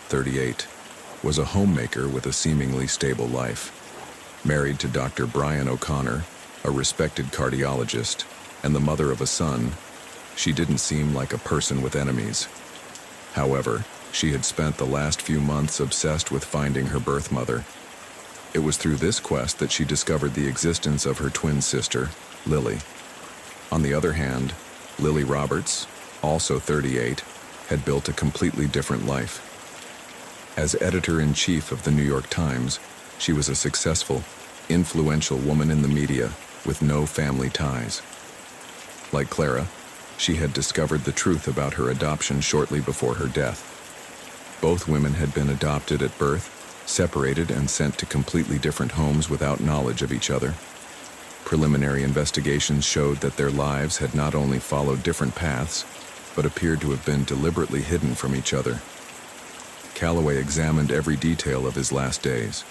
38, was a homemaker with a seemingly stable life. Married to Dr. Brian O'Connor, a respected cardiologist, and the mother of a son, she didn't seem like a person with enemies. However, she had spent the last few months obsessed with finding her birth mother. It was through this quest that she discovered the existence of her twin sister, Lily. On the other hand, Lily Roberts, also 38, had built a completely different life. As editor-in-chief of the New York Times, she was a successful, influential woman in the media with no family ties. Like Clara, she had discovered the truth about her adoption shortly before her death. Both women had been adopted at birth, separated and sent to completely different homes without knowledge of each other. Preliminary investigations showed that their lives had not only followed different paths, but appeared to have been deliberately hidden from each other. Calloway examined every detail of his last days.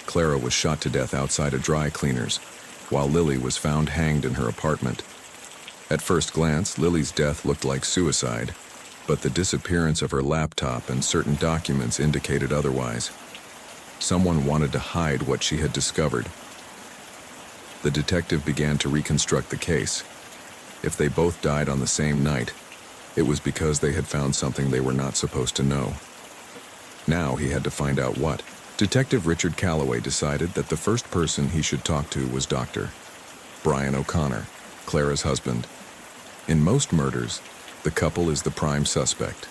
Clara was shot to death outside a dry cleaner's, while Lily was found hanged in her apartment. At first glance, Lily's death looked like suicide, but the disappearance of her laptop and certain documents indicated otherwise. Someone wanted to hide what she had discovered. The detective began to reconstruct the case. If they both died on the same night, it was because they had found something they were not supposed to know. Now he had to find out what. Detective Richard Calloway decided that the first person he should talk to was Dr. Brian O'Connor, Clara's husband. In most murders, the couple is the prime suspect,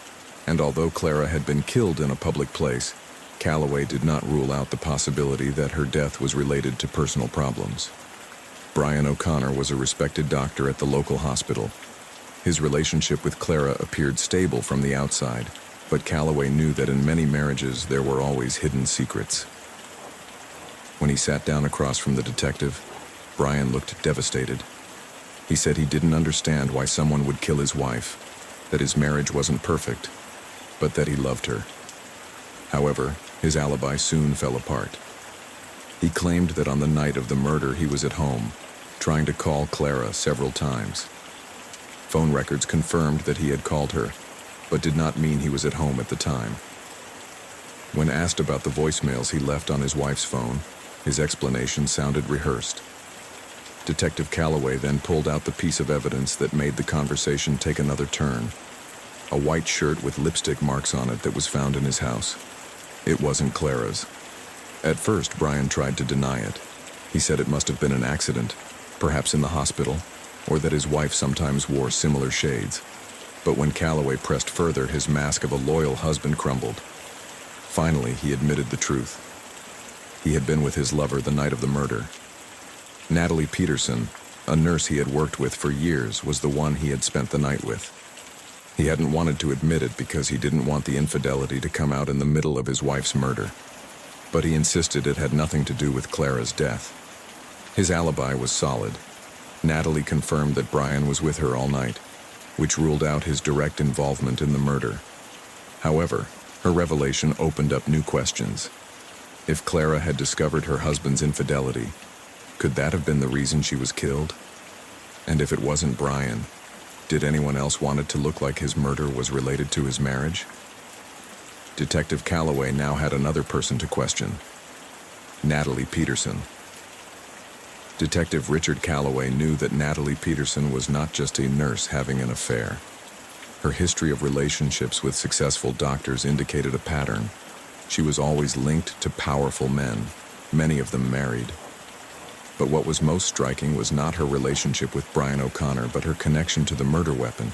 and although Clara had been killed in a public place, Calloway did not rule out the possibility that her death was related to personal problems. Brian O'Connor was a respected doctor at the local hospital. His relationship with Clara appeared stable from the outside, but Calloway knew that in many marriages there were always hidden secrets. When he sat down across from the detective, Brian looked devastated. He said he didn't understand why someone would kill his wife, that his marriage wasn't perfect, but that he loved her. However, his alibi soon fell apart. He claimed that on the night of the murder he was at home, trying to call Clara several times. Phone records confirmed that he had called her, but did not mean he was at home at the time. When asked about the voicemails he left on his wife's phone, his explanation sounded rehearsed. Detective Calloway then pulled out the piece of evidence that made the conversation take another turn. A white shirt with lipstick marks on it that was found in his house. It wasn't Clara's. At first, Brian tried to deny it. He said it must have been an accident, perhaps in the hospital, or that his wife sometimes wore similar shades. But when Calloway pressed further, his mask of a loyal husband crumbled. Finally, he admitted the truth. He had been with his lover the night of the murder. Natalie Peterson, a nurse he had worked with for years, was the one he had spent the night with. He hadn't wanted to admit it because he didn't want the infidelity to come out in the middle of his wife's murder. But he insisted it had nothing to do with Clara's death. His alibi was solid. Natalie confirmed that Brian was with her all night, which ruled out his direct involvement in the murder. However, her revelation opened up new questions. If Clara had discovered her husband's infidelity, could that have been the reason she was killed? And if it wasn't Brian, did anyone else want it to look like his murder was related to his marriage? Detective Calloway now had another person to question. Natalie Peterson. Detective Richard Calloway knew that Natalie Peterson was not just a nurse having an affair. Her history of relationships with successful doctors indicated a pattern. She was always linked to powerful men, many of them married. But what was most striking was not her relationship with Brian O'Connor, but her connection to the murder weapon.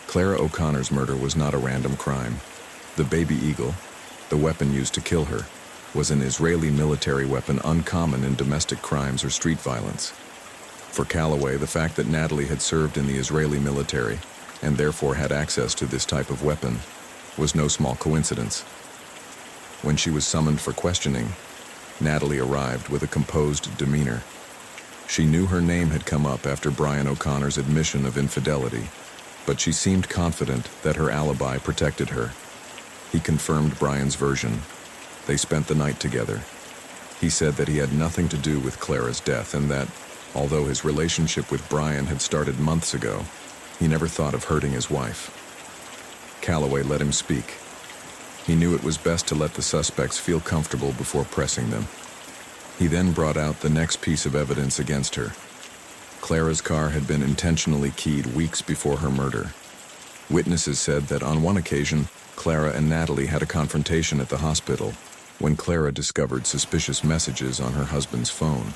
Clara O'Connor's murder was not a random crime. The baby eagle, the weapon used to kill her, was an Israeli military weapon uncommon in domestic crimes or street violence. For Calloway, the fact that Natalie had served in the Israeli military and therefore had access to this type of weapon was no small coincidence. When she was summoned for questioning, Natalie arrived with a composed demeanor. She knew her name had come up after Brian O'Connor's admission of infidelity, but she seemed confident that her alibi protected her. He confirmed Brian's version. They spent the night together. He said that he had nothing to do with Clara's death and that, although his relationship with Brian had started months ago, he never thought of hurting his wife. Calloway let him speak. He knew it was best to let the suspects feel comfortable before pressing them. He then brought out the next piece of evidence against her. Clara's car had been intentionally keyed weeks before her murder. Witnesses said that on one occasion, Clara and Natalie had a confrontation at the hospital when Clara discovered suspicious messages on her husband's phone.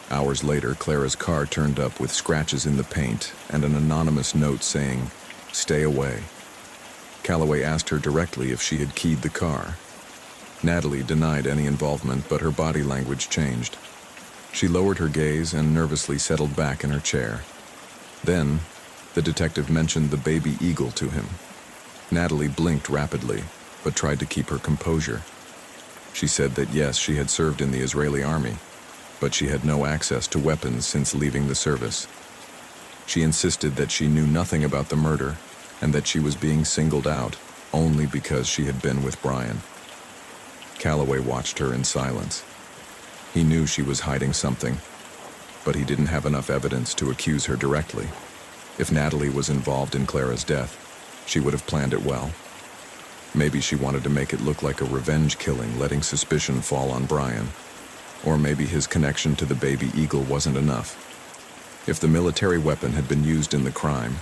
Hours later, Clara's car turned up with scratches in the paint and an anonymous note saying, "Stay away." Calloway asked her directly if she had keyed the car. Natalie denied any involvement, but her body language changed. She lowered her gaze and nervously settled back in her chair. Then, the detective mentioned the baby eagle to him. Natalie blinked rapidly, but tried to keep her composure. She said that yes, she had served in the Israeli army, but she had no access to weapons since leaving the service. She insisted that she knew nothing about the murder and that she was being singled out only because she had been with Brian. Calloway watched her in silence. He knew she was hiding something, but he didn't have enough evidence to accuse her directly. If Natalie was involved in Clara's death, she would have planned it well. Maybe she wanted to make it look like a revenge killing, letting suspicion fall on Brian. Or maybe his connection to the baby eagle wasn't enough. If the military weapon had been used in the crime,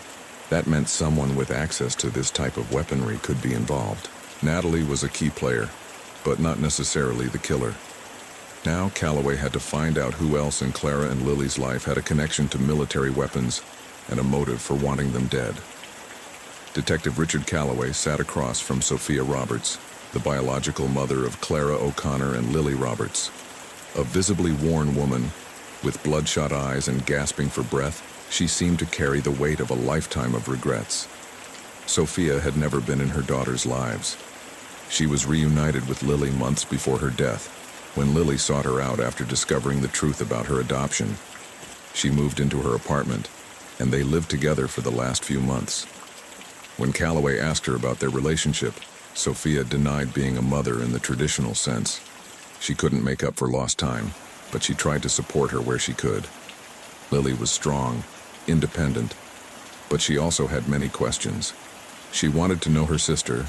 that meant someone with access to this type of weaponry could be involved. Natalie was a key player, but not necessarily the killer. Now Calloway had to find out who else in Clara and Lily's life had a connection to military weapons and a motive for wanting them dead. Detective Richard Calloway sat across from Sophia Roberts, the biological mother of Clara O'Connor and Lily Roberts. A visibly worn woman, with bloodshot eyes and gasping for breath, she seemed to carry the weight of a lifetime of regrets. Sophia had never been in her daughter's lives. She was reunited with Lily months before her death, when Lily sought her out after discovering the truth about her adoption. She moved into her apartment, and they lived together for the last few months. When Calloway asked her about their relationship, Sophia denied being a mother in the traditional sense. She couldn't make up for lost time, but she tried to support her where she could. Lily was strong, independent, but she also had many questions. She wanted to know her sister,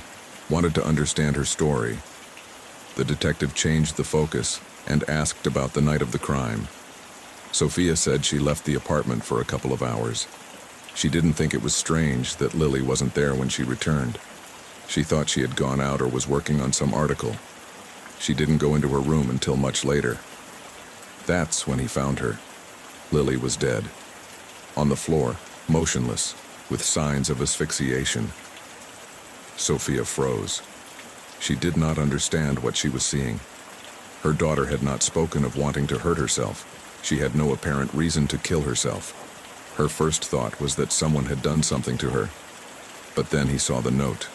wanted to understand her story. The detective changed the focus and asked about the night of the crime. Sophia said she left the apartment for a couple of hours. She didn't think it was strange that Lily wasn't there when she returned. She thought she had gone out or was working on some article. She didn't go into her room until much later. That's when he found her. Lily was dead. On the floor, motionless, with signs of asphyxiation. Sophia froze. She did not understand what she was seeing. Her daughter had not spoken of wanting to hurt herself. She had no apparent reason to kill herself. Her first thought was that someone had done something to her. But then he saw the note.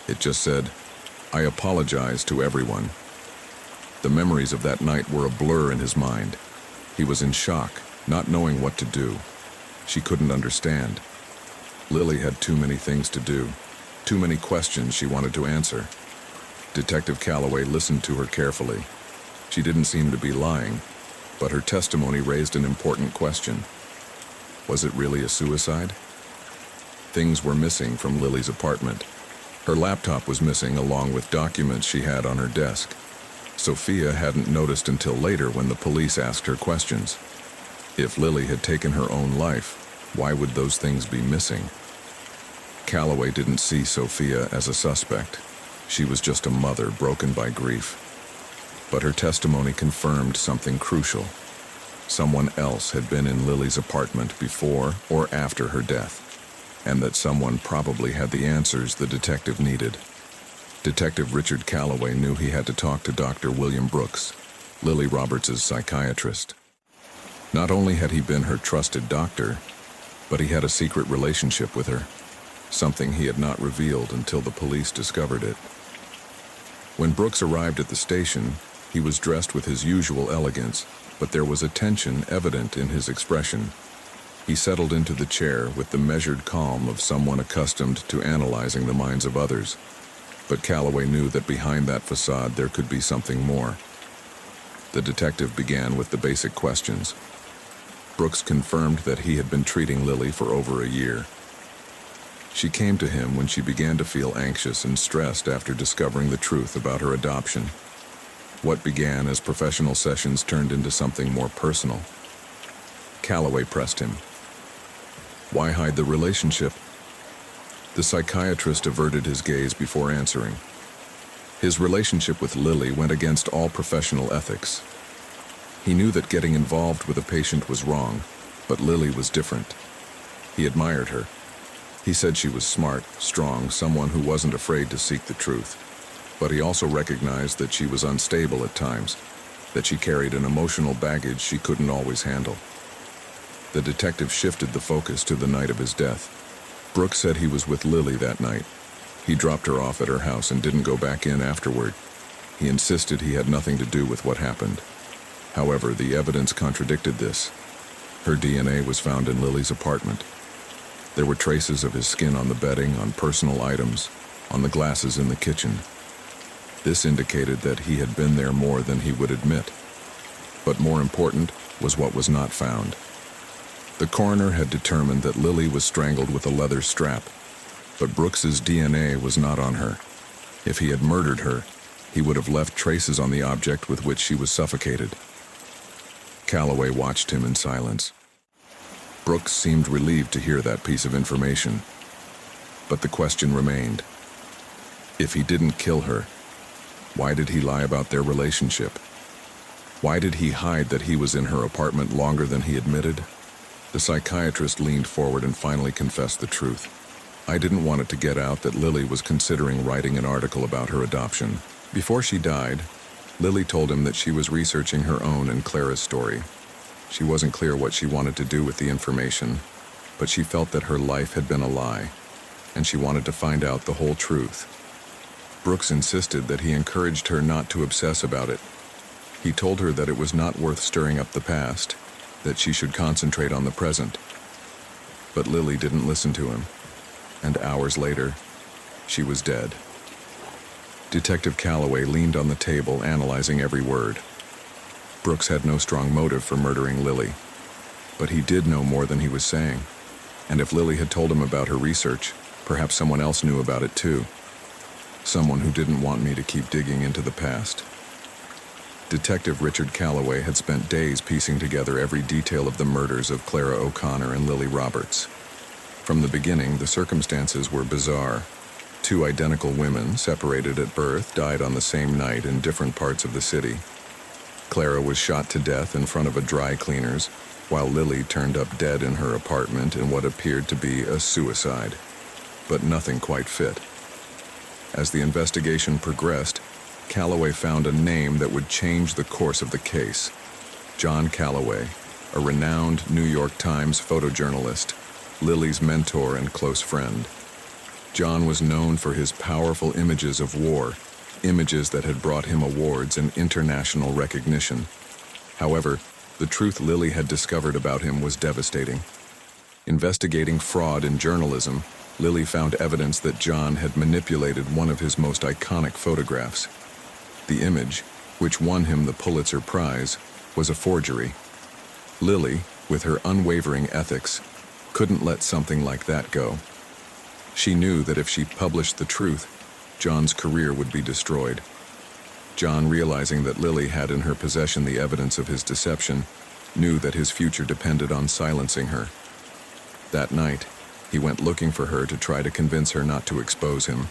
It just said, "I apologize to everyone." The memories of that night were a blur in his mind. He was in shock, not knowing what to do. She couldn't understand. Lily had too many things to do, too many questions she wanted to answer. Detective Calloway listened to her carefully. She didn't seem to be lying, but her testimony raised an important question. Was it really a suicide? Things were missing from Lily's apartment. Her laptop was missing along with documents she had on her desk. Sophia hadn't noticed until later when the police asked her questions. If Lily had taken her own life, why would those things be missing? Calloway didn't see Sophia as a suspect. She was just a mother broken by grief. But her testimony confirmed something crucial. Someone else had been in Lily's apartment before or after her death, and that someone probably had the answers the detective needed. Detective Richard Calloway knew he had to talk to Dr. William Brooks, Lily Roberts' psychiatrist. Not only had he been her trusted doctor, but he had a secret relationship with her. something he had not revealed until the police discovered it. When Brooks arrived at the station, he was dressed with his usual elegance, but there was a tension evident in his expression. He settled into the chair with the measured calm of someone accustomed to analyzing the minds of others. But Calloway knew that behind that facade there could be something more. The detective began with the basic questions. Brooks confirmed that he had been treating Lily for over a year. She came to him when she began to feel anxious and stressed after discovering the truth about her adoption. What began as professional sessions turned into something more personal. Calloway pressed him. Why hide the relationship? The psychiatrist averted his gaze before answering. His relationship with Lily went against all professional ethics. He knew that getting involved with a patient was wrong, but Lily was different. He admired her. He said she was smart, strong, someone who wasn't afraid to seek the truth. But he also recognized that she was unstable at times, that she carried an emotional baggage she couldn't always handle. The detective shifted the focus to the night of his death. Brooks said he was with Lily that night. He dropped her off at her house and didn't go back in afterward. He insisted he had nothing to do with what happened. However, the evidence contradicted this. Her DNA was found in Lily's apartment. There were traces of his skin on the bedding, on personal items, on the glasses in the kitchen. This indicated that he had been there more than he would admit. But more important was what was not found. The coroner had determined that Lily was strangled with a leather strap, but Brooks's DNA was not on her. If he had murdered her, he would have left traces on the object with which she was suffocated. Calloway watched him in silence. Brooks seemed relieved to hear that piece of information. But the question remained. If he didn't kill her, why did he lie about their relationship? Why did he hide that he was in her apartment longer than he admitted? The psychiatrist leaned forward and finally confessed the truth. I didn't want it to get out that Lily was considering writing an article about her adoption. Before she died, Lily told him that she was researching her own and Clara's story. She wasn't clear what she wanted to do with the information, but she felt that her life had been a lie, and she wanted to find out the whole truth. Brooks insisted that he encouraged her not to obsess about it. He told her that it was not worth stirring up the past, that she should concentrate on the present. But Lily didn't listen to him, and hours later, she was dead. Detective Calloway leaned on the table, analyzing every word. Brooks had no strong motive for murdering Lily, but he did know more than he was saying. And if Lily had told him about her research, perhaps someone else knew about it too. Someone who didn't want me to keep digging into the past. Detective Richard Calloway had spent days piecing together every detail of the murders of Clara O'Connor and Lily Roberts. From the beginning, the circumstances were bizarre. Two identical women, separated at birth, died on the same night in different parts of the city. Clara was shot to death in front of a dry cleaner's, while Lily turned up dead in her apartment in what appeared to be a suicide. But nothing quite fit. As the investigation progressed, Calloway found a name that would change the course of the case. John Calloway, a renowned New York Times photojournalist, Lily's mentor and close friend. John was known for his powerful images of war, images that had brought him awards and international recognition. However, the truth Lily had discovered about him was devastating. Investigating fraud in journalism, Lily found evidence that John had manipulated one of his most iconic photographs. The image, which won him the Pulitzer Prize, was a forgery. Lily, with her unwavering ethics, couldn't let something like that go. She knew that if she published the truth, John's career would be destroyed. John, realizing that Lily had in her possession the evidence of his deception, knew that his future depended on silencing her. That night, he went looking for her to try to convince her not to expose him.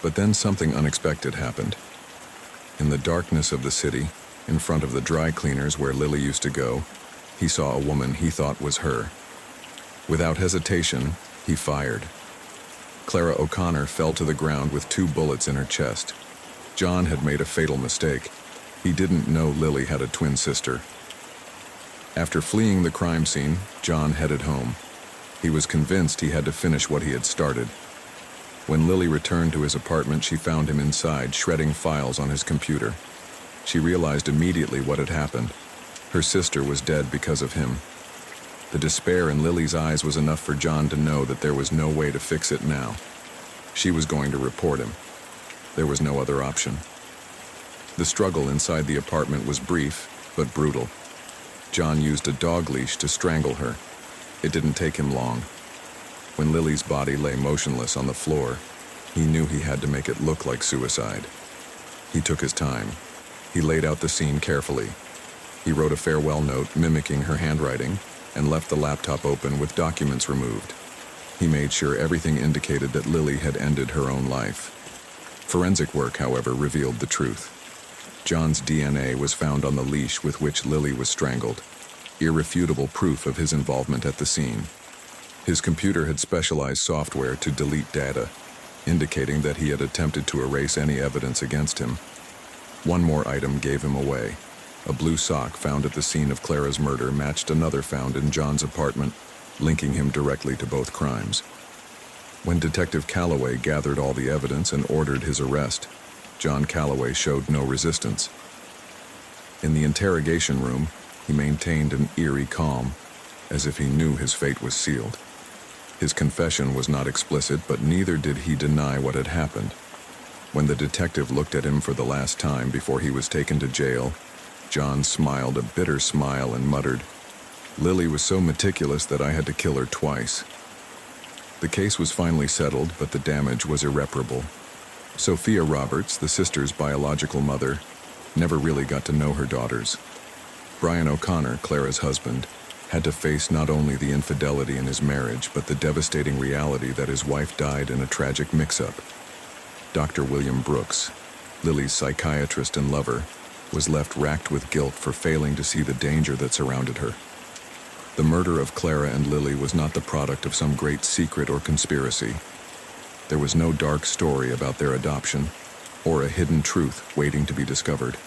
But then something unexpected happened. In the darkness of the city, in front of the dry cleaners where Lily used to go, he saw a woman he thought was her. Without hesitation, he fired. Clara O'Connor fell to the ground with 2 bullets in her chest. John had made a fatal mistake. He didn't know Lily had a twin sister. After fleeing the crime scene, John headed home. He was convinced he had to finish what he had started. When Lily returned to his apartment, she found him inside, shredding files on his computer. She realized immediately what had happened. Her sister was dead because of him. The despair in Lily's eyes was enough for John to know that there was no way to fix it now. She was going to report him. There was no other option. The struggle inside the apartment was brief, but brutal. John used a dog leash to strangle her. It didn't take him long. When Lily's body lay motionless on the floor, he knew he had to make it look like suicide. He took his time. He laid out the scene carefully. He wrote a farewell note mimicking her handwriting and left the laptop open with documents removed. He made sure everything indicated that Lily had ended her own life. Forensic work, however, revealed the truth. John's DNA was found on the leash with which Lily was strangled, irrefutable proof of his involvement at the scene. His computer had specialized software to delete data, indicating that he had attempted to erase any evidence against him. One more item gave him away. A blue sock found at the scene of Clara's murder matched another found in John's apartment, linking him directly to both crimes. When Detective Calloway gathered all the evidence and ordered his arrest, John Calloway showed no resistance. In the interrogation room, he maintained an eerie calm, as if he knew his fate was sealed. His confession was not explicit, but neither did he deny what had happened. When the detective looked at him for the last time before he was taken to jail, John smiled a bitter smile and muttered, "Lily was so meticulous that I had to kill her twice." The case was finally settled, but the damage was irreparable. Sophia Roberts, the sister's biological mother, never really got to know her daughters. Brian O'Connor, Clara's husband, had to face not only the infidelity in his marriage, but the devastating reality that his wife died in a tragic mix-up. Dr. William Brooks, Lily's psychiatrist and lover, was left racked with guilt for failing to see the danger that surrounded her. The murder of Clara and Lily was not the product of some great secret or conspiracy. There was no dark story about their adoption, or a hidden truth waiting to be discovered.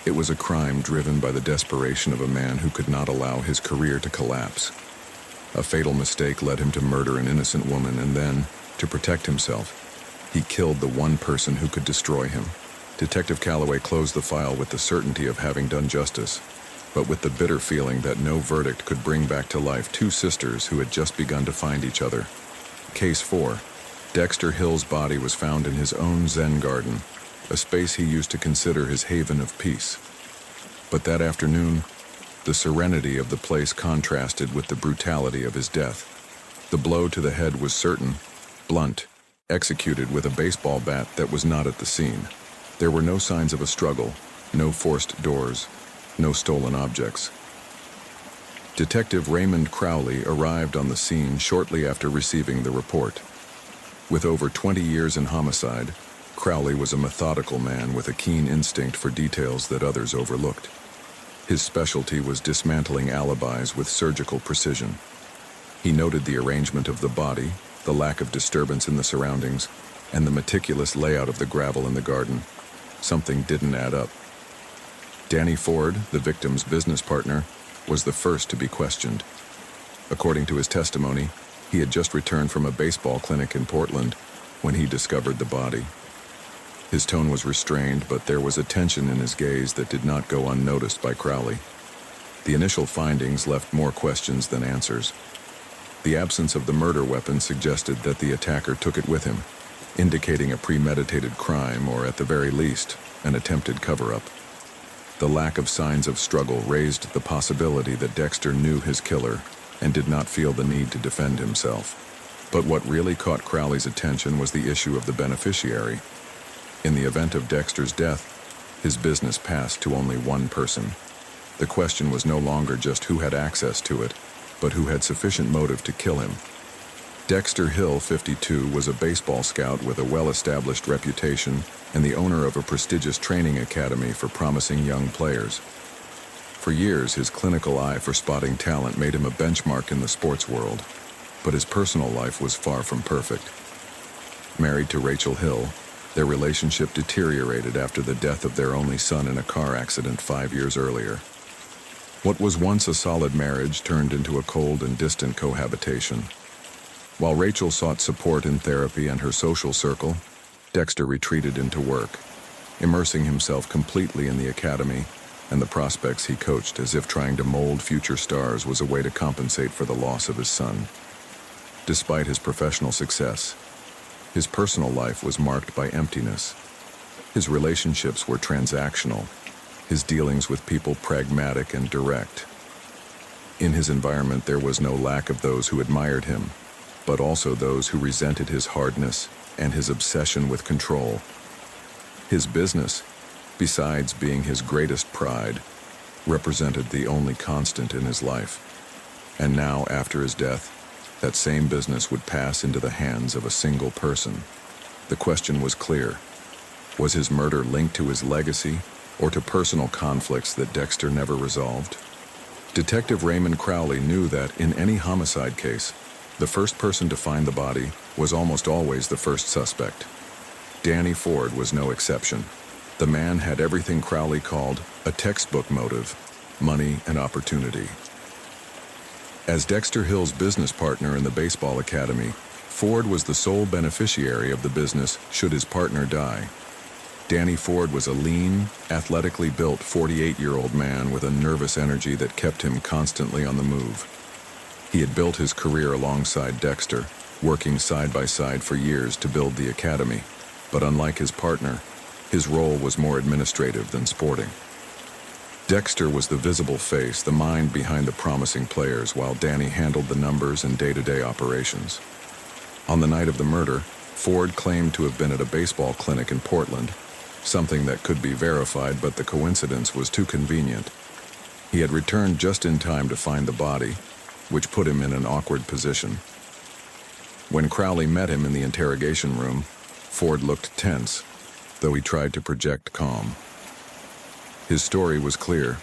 It was a crime driven by the desperation of a man who could not allow his career to collapse. A fatal mistake led him to murder an innocent woman, and then, to protect himself, he killed the one person who could destroy him. Detective Calloway closed the file with the certainty of having done justice, but with the bitter feeling that no verdict could bring back to life two sisters who had just begun to find each other. Case 4. Dexter Hill's body was found in his own Zen garden, a space he used to consider his haven of peace. But that afternoon, the serenity of the place contrasted with the brutality of his death. The blow to the head was certain, blunt, executed with a baseball bat that was not at the scene. There were no signs of a struggle, no forced doors, no stolen objects. Detective Raymond Crowley arrived on the scene shortly after receiving the report. With over 20 years in homicide, Crowley was a methodical man with a keen instinct for details that others overlooked. His specialty was dismantling alibis with surgical precision. He noted the arrangement of the body, the lack of disturbance in the surroundings, and the meticulous layout of the gravel in the garden. Something didn't add up. Danny Ford, the victim's business partner, was the first to be questioned. According to his testimony, he had just returned from a baseball clinic in Portland when he discovered the body. His tone was restrained, but there was a tension in his gaze that did not go unnoticed by Crowley. The initial findings left more questions than answers. The absence of the murder weapon suggested that the attacker took it with him, indicating a premeditated crime or, at the very least, an attempted cover-up. The lack of signs of struggle raised the possibility that Dexter knew his killer and did not feel the need to defend himself. But what really caught Crowley's attention was the issue of the beneficiary. In the event of Dexter's death, his business passed to only one person. The question was no longer just who had access to it, but who had sufficient motive to kill him. Dexter Hill, 52, was a baseball scout with a well-established reputation and the owner of a prestigious training academy for promising young players. For years, his clinical eye for spotting talent made him a benchmark in the sports world, but his personal life was far from perfect. Married to Rachel Hill, their relationship deteriorated after the death of their only son in a car accident 5 years earlier. What was once a solid marriage turned into a cold and distant cohabitation. While Rachel sought support in therapy and her social circle, Dexter retreated into work, immersing himself completely in the academy and the prospects he coached, as if trying to mold future stars was a way to compensate for the loss of his son. Despite his professional success, his personal life was marked by emptiness. His relationships were transactional, his dealings with people pragmatic and direct. In his environment, there was no lack of those who admired him, but also those who resented his hardness and his obsession with control. His business, besides being his greatest pride, represented the only constant in his life. And now, after his death, that same business would pass into the hands of a single person. The question was clear. Was his murder linked to his legacy or to personal conflicts that Dexter never resolved? Detective Raymond Crowley knew that in any homicide case, the first person to find the body was almost always the first suspect. Danny Ford was no exception. The man had everything Crowley called a textbook motive: money and opportunity. As Dexter Hill's business partner in the baseball academy, Ford was the sole beneficiary of the business should his partner die. Danny Ford was a lean, athletically built 48-year-old man with a nervous energy that kept him constantly on the move. He had built his career alongside Dexter, working side by side for years to build the academy, but unlike his partner, his role was more administrative than sporting. Dexter was the visible face, the mind behind the promising players, while Danny handled the numbers and day-to-day operations. On the night of the murder, Ford claimed to have been at a baseball clinic in Portland, something that could be verified, but the coincidence was too convenient. He had returned just in time to find the body, which put him in an awkward position. When Crowley met him in the interrogation room, Ford looked tense, though he tried to project calm. His story was clear.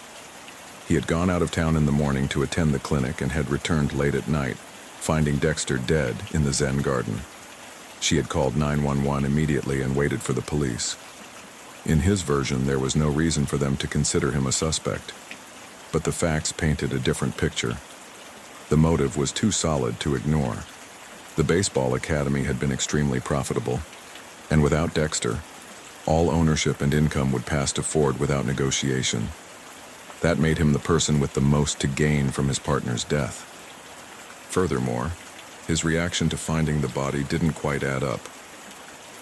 He had gone out of town in the morning to attend the clinic and had returned late at night, finding Dexter dead in the Zen garden. She had called 911 immediately and waited for the police. In his version, there was no reason for them to consider him a suspect, but the facts painted a different picture. The motive was too solid to ignore. The baseball academy had been extremely profitable, and without Dexter, all ownership and income would pass to Ford without negotiation. That made him the person with the most to gain from his partner's death. Furthermore, his reaction to finding the body didn't quite add up.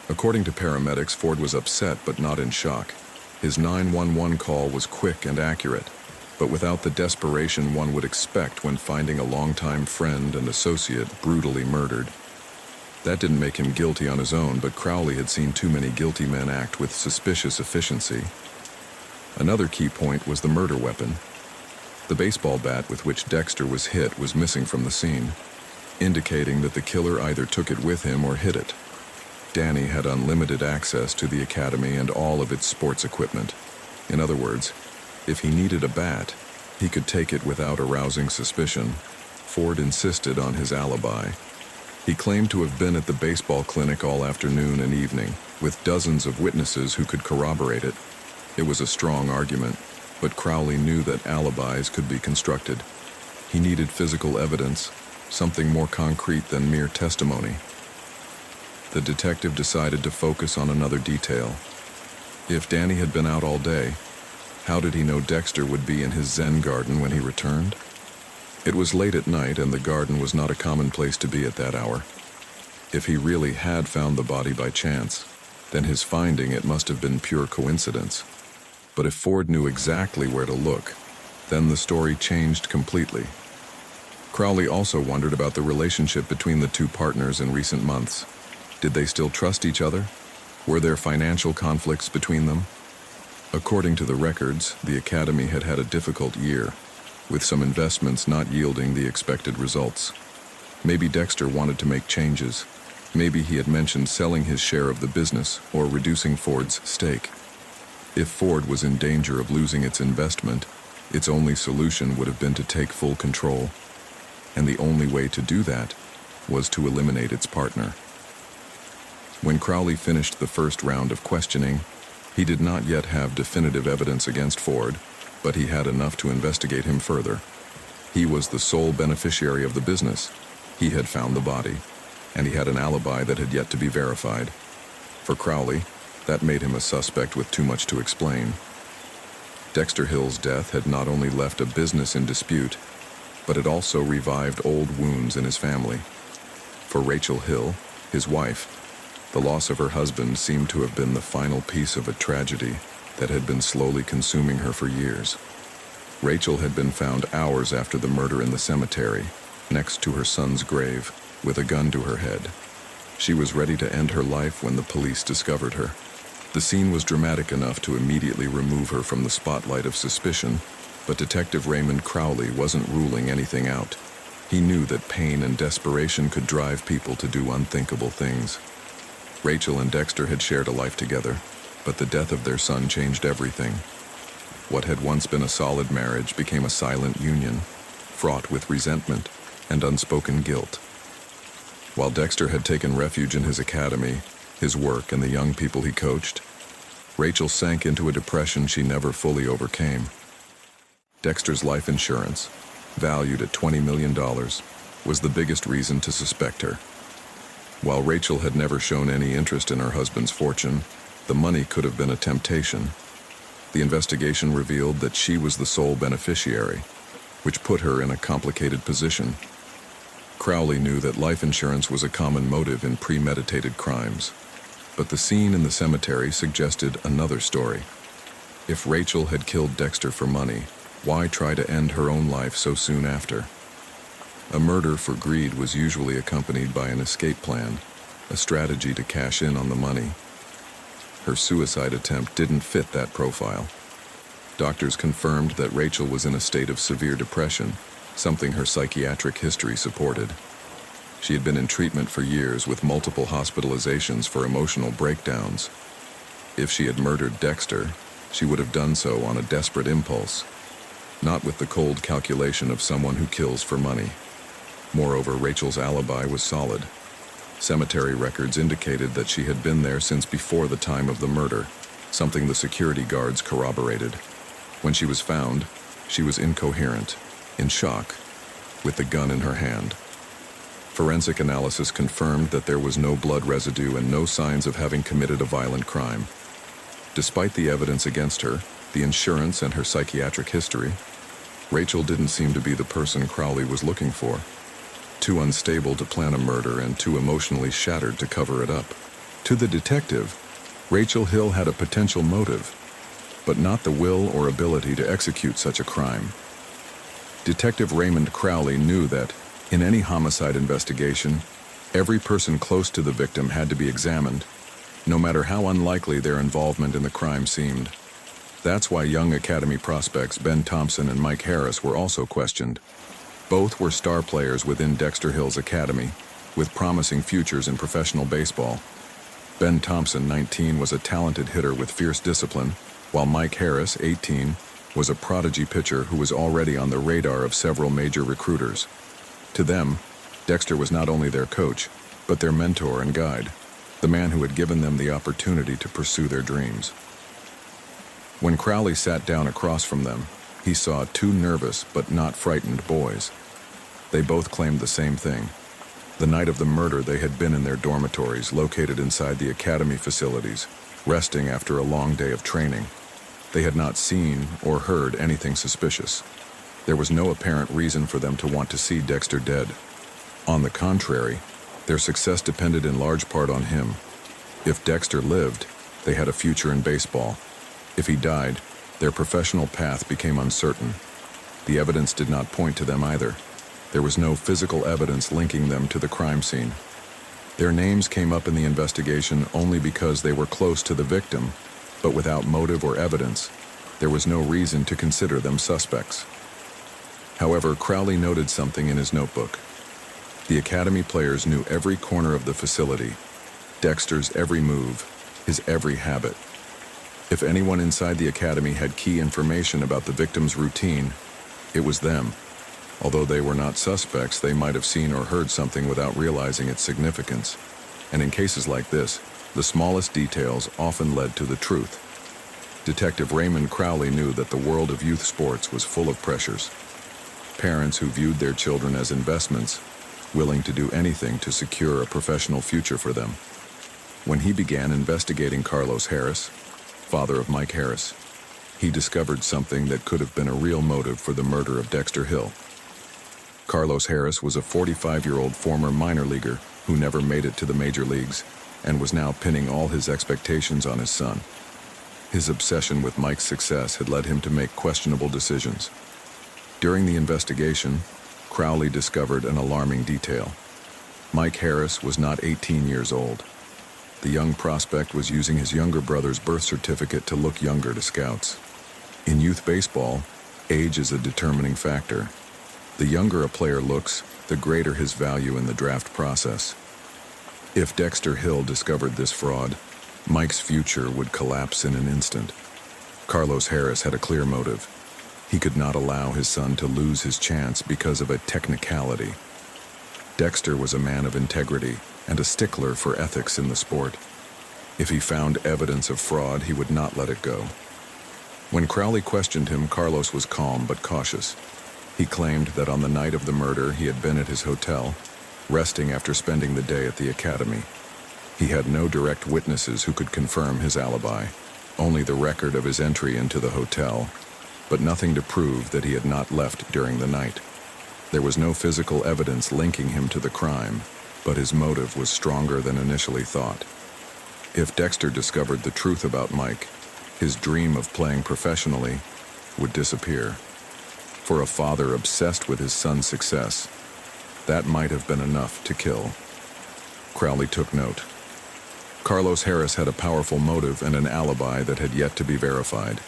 According to paramedics, Ford was upset but not in shock. His 911 call was quick and accurate, but without the desperation one would expect when finding a longtime friend and associate brutally murdered. That didn't make him guilty on his own, but Crowley had seen too many guilty men act with suspicious efficiency. Another key point was the murder weapon. The baseball bat with which Dexter was hit was missing from the scene, indicating that the killer either took it with him or hid it. Danny had unlimited access to the academy and all of its sports equipment. In other words, if he needed a bat, he could take it without arousing suspicion. Ford insisted on his alibi. He claimed to have been at the baseball clinic all afternoon and evening, with dozens of witnesses who could corroborate it. It was a strong argument, but Crowley knew that alibis could be constructed. He needed physical evidence, something more concrete than mere testimony. The detective decided to focus on another detail. If Danny had been out all day, how did he know Dexter would be in his Zen garden when he returned? It was late at night, and the garden was not a common place to be at that hour. If he really had found the body by chance, then his finding it must have been pure coincidence. But if Ford knew exactly where to look, then the story changed completely. Crowley also wondered about the relationship between the two partners in recent months. Did they still trust each other? Were there financial conflicts between them? According to the records, the academy had had a difficult year, with some investments not yielding the expected results. Maybe Dexter wanted to make changes. Maybe he had mentioned selling his share of the business or reducing Ford's stake. If Ford was in danger of losing its investment, its only solution would have been to take full control. And the only way to do that was to eliminate its partner. When Crowley finished the first round of questioning, he did not yet have definitive evidence against Ford, but he had enough to investigate him further. He was the sole beneficiary of the business. He had found the body, and he had an alibi that had yet to be verified. For Crowley, that made him a suspect with too much to explain. Dexter Hill's death had not only left a business in dispute, but it also revived old wounds in his family. For Rachel Hill, his wife, the loss of her husband seemed to have been the final piece of a tragedy that had been slowly consuming her for years. Rachel had been found hours after the murder in the cemetery, next to her son's grave, with a gun to her head. She was ready to end her life when the police discovered her. The scene was dramatic enough to immediately remove her from the spotlight of suspicion, but Detective Raymond Crowley wasn't ruling anything out. He knew that pain and desperation could drive people to do unthinkable things. Rachel and Dexter had shared a life together, but the death of their son changed everything. What had once been a solid marriage became a silent union, fraught with resentment and unspoken guilt. While Dexter had taken refuge in his academy, his work, and the young people he coached, Rachel sank into a depression she never fully overcame. Dexter's life insurance, valued at $20 million, was the biggest reason to suspect her. While Rachel had never shown any interest in her husband's fortune, the money could have been a temptation. The investigation revealed that she was the sole beneficiary, which put her in a complicated position. Crowley knew that life insurance was a common motive in premeditated crimes, but the scene in the cemetery suggested another story. If Rachel had killed Dexter for money, why try to end her own life so soon after? A murder for greed was usually accompanied by an escape plan, a strategy to cash in on the money. Her suicide attempt didn't fit that profile. Doctors confirmed that Rachel was in a state of severe depression, something her psychiatric history supported. She had been in treatment for years with multiple hospitalizations for emotional breakdowns. If she had murdered Dexter, she would have done so on a desperate impulse, not with the cold calculation of someone who kills for money. Moreover, Rachel's alibi was solid. Cemetery records indicated that she had been there since before the time of the murder, something the security guards corroborated. When she was found, she was incoherent, in shock, with the gun in her hand. Forensic analysis confirmed that there was no blood residue and no signs of having committed a violent crime. Despite the evidence against her, the insurance, and her psychiatric history, Rachel didn't seem to be the person Crowley was looking for. Too unstable to plan a murder and too emotionally shattered to cover it up. To the detective, Rachel Hill had a potential motive, but not the will or ability to execute such a crime. Detective Raymond Crowley knew that, in any homicide investigation, every person close to the victim had to be examined, no matter how unlikely their involvement in the crime seemed. That's why young academy prospects Ben Thompson and Mike Harris were also questioned. Both were star players within Dexter Hill's academy, with promising futures in professional baseball. Ben Thompson, 19, was a talented hitter with fierce discipline, while Mike Harris, 18, was a prodigy pitcher who was already on the radar of several major recruiters. To them, Dexter was not only their coach, but their mentor and guide, the man who had given them the opportunity to pursue their dreams. When Crowley sat down across from them, he saw two nervous but not frightened boys. They both claimed the same thing. The night of the murder, they had been in their dormitories located inside the academy facilities, resting after a long day of training. They had not seen or heard anything suspicious. There was no apparent reason for them to want to see Dexter dead. On the contrary, their success depended in large part on him. If Dexter lived, they had a future in baseball. If he died, their professional path became uncertain. The evidence did not point to them either. There was no physical evidence linking them to the crime scene. Their names came up in the investigation only because they were close to the victim, but without motive or evidence, there was no reason to consider them suspects. However, Crowley noted something in his notebook. The academy players knew every corner of the facility, Dexter's every move, his every habit. If anyone inside the academy had key information about the victim's routine, it was them. Although they were not suspects, they might have seen or heard something without realizing its significance. And in cases like this, the smallest details often led to the truth. Detective Raymond Crowley knew that the world of youth sports was full of pressures. Parents who viewed their children as investments, willing to do anything to secure a professional future for them. When he began investigating Carlos Harris, father of Mike Harris, he discovered something that could have been a real motive for the murder of Dexter Hill. Carlos Harris was a 45-year-old former minor leaguer who never made it to the major leagues and was now pinning all his expectations on his son. His obsession with Mike's success had led him to make questionable decisions. During the investigation, Crowley discovered an alarming detail. Mike Harris was not 18 years old. The young prospect was using his younger brother's birth certificate to look younger to scouts. In youth baseball, age is a determining factor. The younger a player looks, the greater his value in the draft process. If Dexter Hill discovered this fraud, Mike's future would collapse in an instant. Carlos Harris had a clear motive. He could not allow his son to lose his chance because of a technicality. Dexter was a man of integrity and a stickler for ethics in the sport. If he found evidence of fraud, he would not let it go. When Crowley questioned him, Carlos was calm but cautious. He claimed that on the night of the murder, he had been at his hotel, resting after spending the day at the academy. He had no direct witnesses who could confirm his alibi, only the record of his entry into the hotel, but nothing to prove that he had not left during the night. There was no physical evidence linking him to the crime, but his motive was stronger than initially thought. If Dexter discovered the truth about Mike, his dream of playing professionally would disappear. For a father obsessed with his son's success, that might have been enough to kill. Crowley took note. Carlos Harris had a powerful motive and an alibi that had yet to be verified.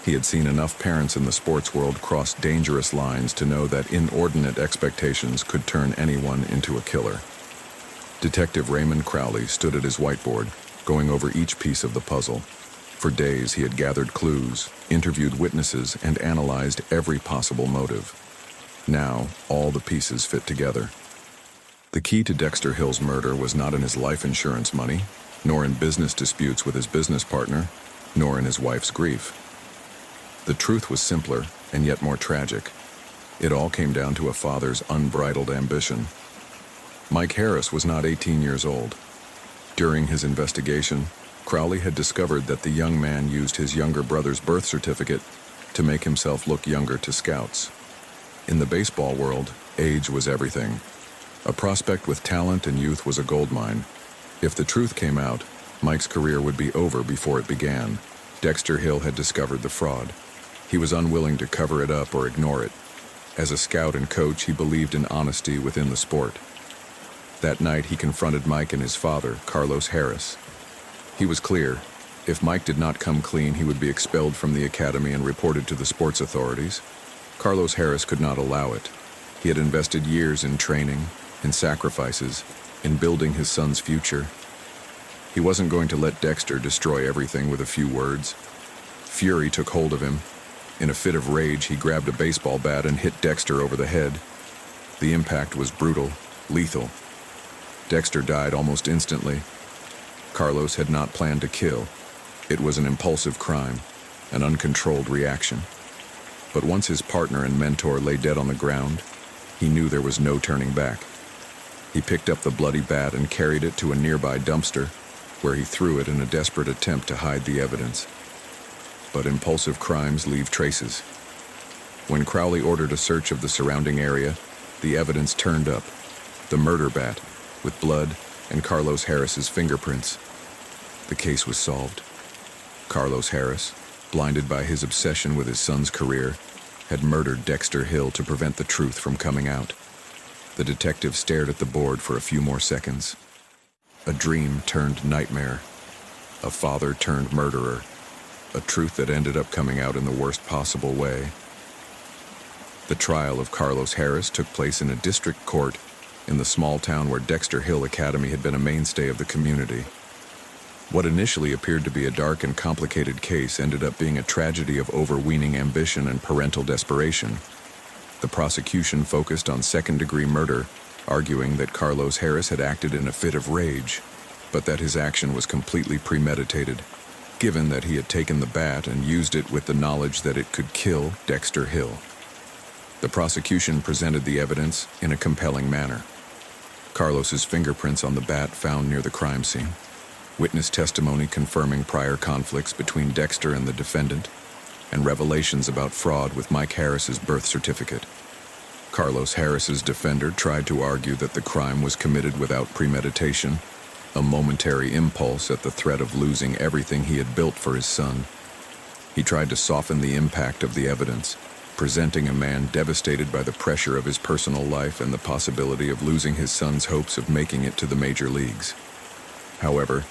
He had seen enough parents in the sports world cross dangerous lines to know that inordinate expectations could turn anyone into a killer. Detective Raymond Crowley stood at his whiteboard, going over each piece of the puzzle. For days he had gathered clues, interviewed witnesses, and analyzed every possible motive. Now, all the pieces fit together. The key to Dexter Hill's murder was not in his life insurance money, nor in business disputes with his business partner, nor in his wife's grief. The truth was simpler and yet more tragic. It all came down to a father's unbridled ambition. Mike Harris was not 18 years old. During his investigation, Crowley had discovered that the young man used his younger brother's birth certificate to make himself look younger to scouts. In the baseball world, age was everything. A prospect with talent and youth was a goldmine. If the truth came out, Mike's career would be over before it began. Dexter Hill had discovered the fraud. He was unwilling to cover it up or ignore it. As a scout and coach, he believed in honesty within the sport. That night, he confronted Mike and his father, Carlos Harris. He was clear. If Mike did not come clean, he would be expelled from the academy and reported to the sports authorities. Carlos Harris could not allow it. He had invested years in training, in sacrifices, in building his son's future. He wasn't going to let Dexter destroy everything with a few words. Fury took hold of him. In a fit of rage, he grabbed a baseball bat and hit Dexter over the head. The impact was brutal, lethal. Dexter died almost instantly. Carlos had not planned to kill. It was an impulsive crime, an uncontrolled reaction. But once his partner and mentor lay dead on the ground, he knew there was no turning back. He picked up the bloody bat and carried it to a nearby dumpster, where he threw it in a desperate attempt to hide the evidence. But impulsive crimes leave traces. When Crowley ordered a search of the surrounding area, the evidence turned up. The murder bat, with blood and Carlos Harris's fingerprints. The case was solved. Carlos Harris, blinded by his obsession with his son's career, had murdered Dexter Hill to prevent the truth from coming out. The detective stared at the board for a few more seconds. A dream turned nightmare. A father turned murderer. A truth that ended up coming out in the worst possible way. The trial of Carlos Harris took place in a district court in the small town where Dexter Hill Academy had been a mainstay of the community. What initially appeared to be a dark and complicated case ended up being a tragedy of overweening ambition and parental desperation. The prosecution focused on second-degree murder, arguing that Carlos Harris had acted in a fit of rage, but that his action was completely premeditated. given that he had taken the bat and used it with the knowledge that it could kill Dexter Hill. The prosecution presented the evidence in a compelling manner. Carlos's fingerprints on the bat found near the crime scene, witness testimony confirming prior conflicts between Dexter and the defendant, and revelations about fraud with Mike Harris's birth certificate. Carlos Harris's defender tried to argue that the crime was committed without premeditation, a momentary impulse at the threat of losing everything he had built for his son. He tried to soften the impact of the evidence, presenting a man devastated by the pressure of his personal life and the possibility of losing his son's hopes of making it to the major leagues. However,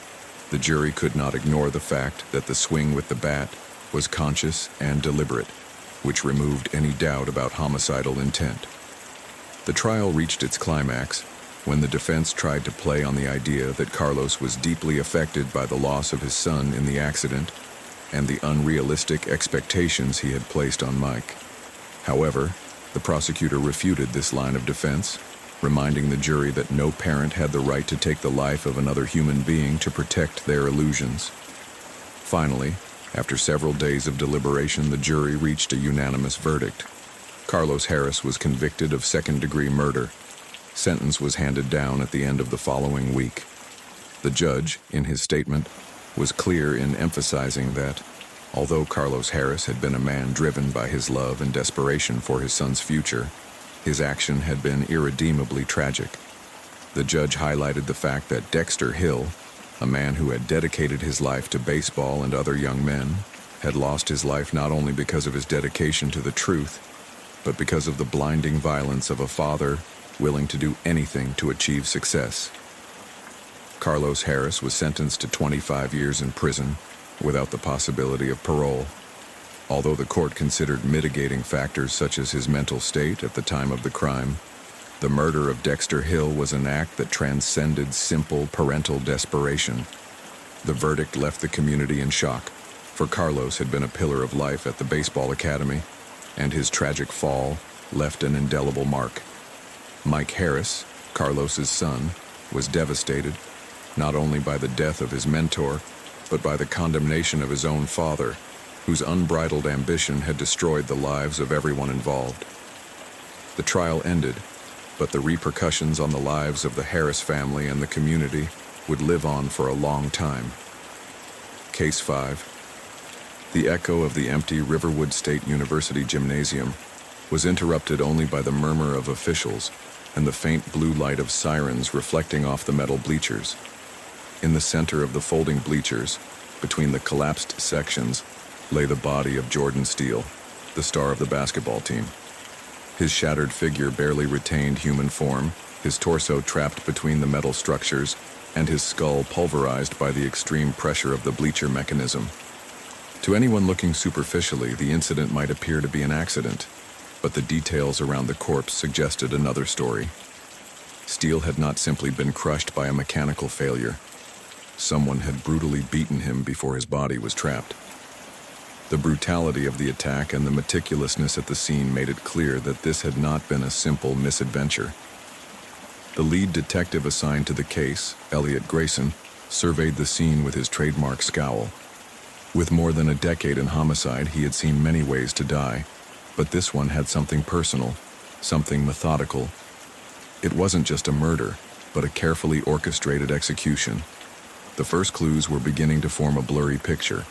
the jury could not ignore the fact that the swing with the bat was conscious and deliberate, which removed any doubt about homicidal intent. The trial reached its climax when the defense tried to play on the idea that Carlos was deeply affected by the loss of his son in the accident and the unrealistic expectations he had placed on Mike. However, the prosecutor refuted this line of defense, reminding the jury that no parent had the right to take the life of another human being to protect their illusions. Finally, after several days of deliberation, the jury reached a unanimous verdict. Carlos Harris was convicted of second-degree murder. Sentence was handed down at the end of the following week. The judge, in his statement, was clear in emphasizing that, although Carlos Harris had been a man driven by his love and desperation for his son's future, his action had been irredeemably tragic. The judge highlighted the fact that Dexter Hill, a man who had dedicated his life to baseball and other young men, had lost his life not only because of his dedication to the truth, but because of the blinding violence of a father willing to do anything to achieve success. Carlos Harris was sentenced to 25 years in prison without the possibility of parole. Although the court considered mitigating factors such as his mental state at the time of the crime, the murder of Dexter Hill was an act that transcended simple parental desperation. The verdict left the community in shock, for Carlos had been a pillar of life at the baseball academy, and his tragic fall left an indelible mark. Mike Harris, Carlos's son, was devastated, not only by the death of his mentor, but by the condemnation of his own father, whose unbridled ambition had destroyed the lives of everyone involved. The trial ended, but the repercussions on the lives of the Harris family and the community would live on for a long time. Case 5. The echo of the empty Riverwood State University gymnasium was interrupted only by the murmur of officials and the faint blue light of sirens reflecting off the metal bleachers. In the center of the folding bleachers, between the collapsed sections, lay the body of Jordan Steele, the star of the basketball team. His shattered figure barely retained human form, his torso trapped between the metal structures, and his skull pulverized by the extreme pressure of the bleacher mechanism. To anyone looking superficially, the incident might appear to be an accident, but the details around the corpse suggested another story. Steele had not simply been crushed by a mechanical failure. Someone had brutally beaten him before his body was trapped. The brutality of the attack and the meticulousness at the scene made it clear that this had not been a simple misadventure. The lead detective assigned to the case, Elliot Grayson, surveyed the scene with his trademark scowl. With more than a decade in homicide, he had seen many ways to die, but this one had something personal, something methodical. It wasn't just a murder, but a carefully orchestrated execution. The first clues were beginning to form a blurry picture.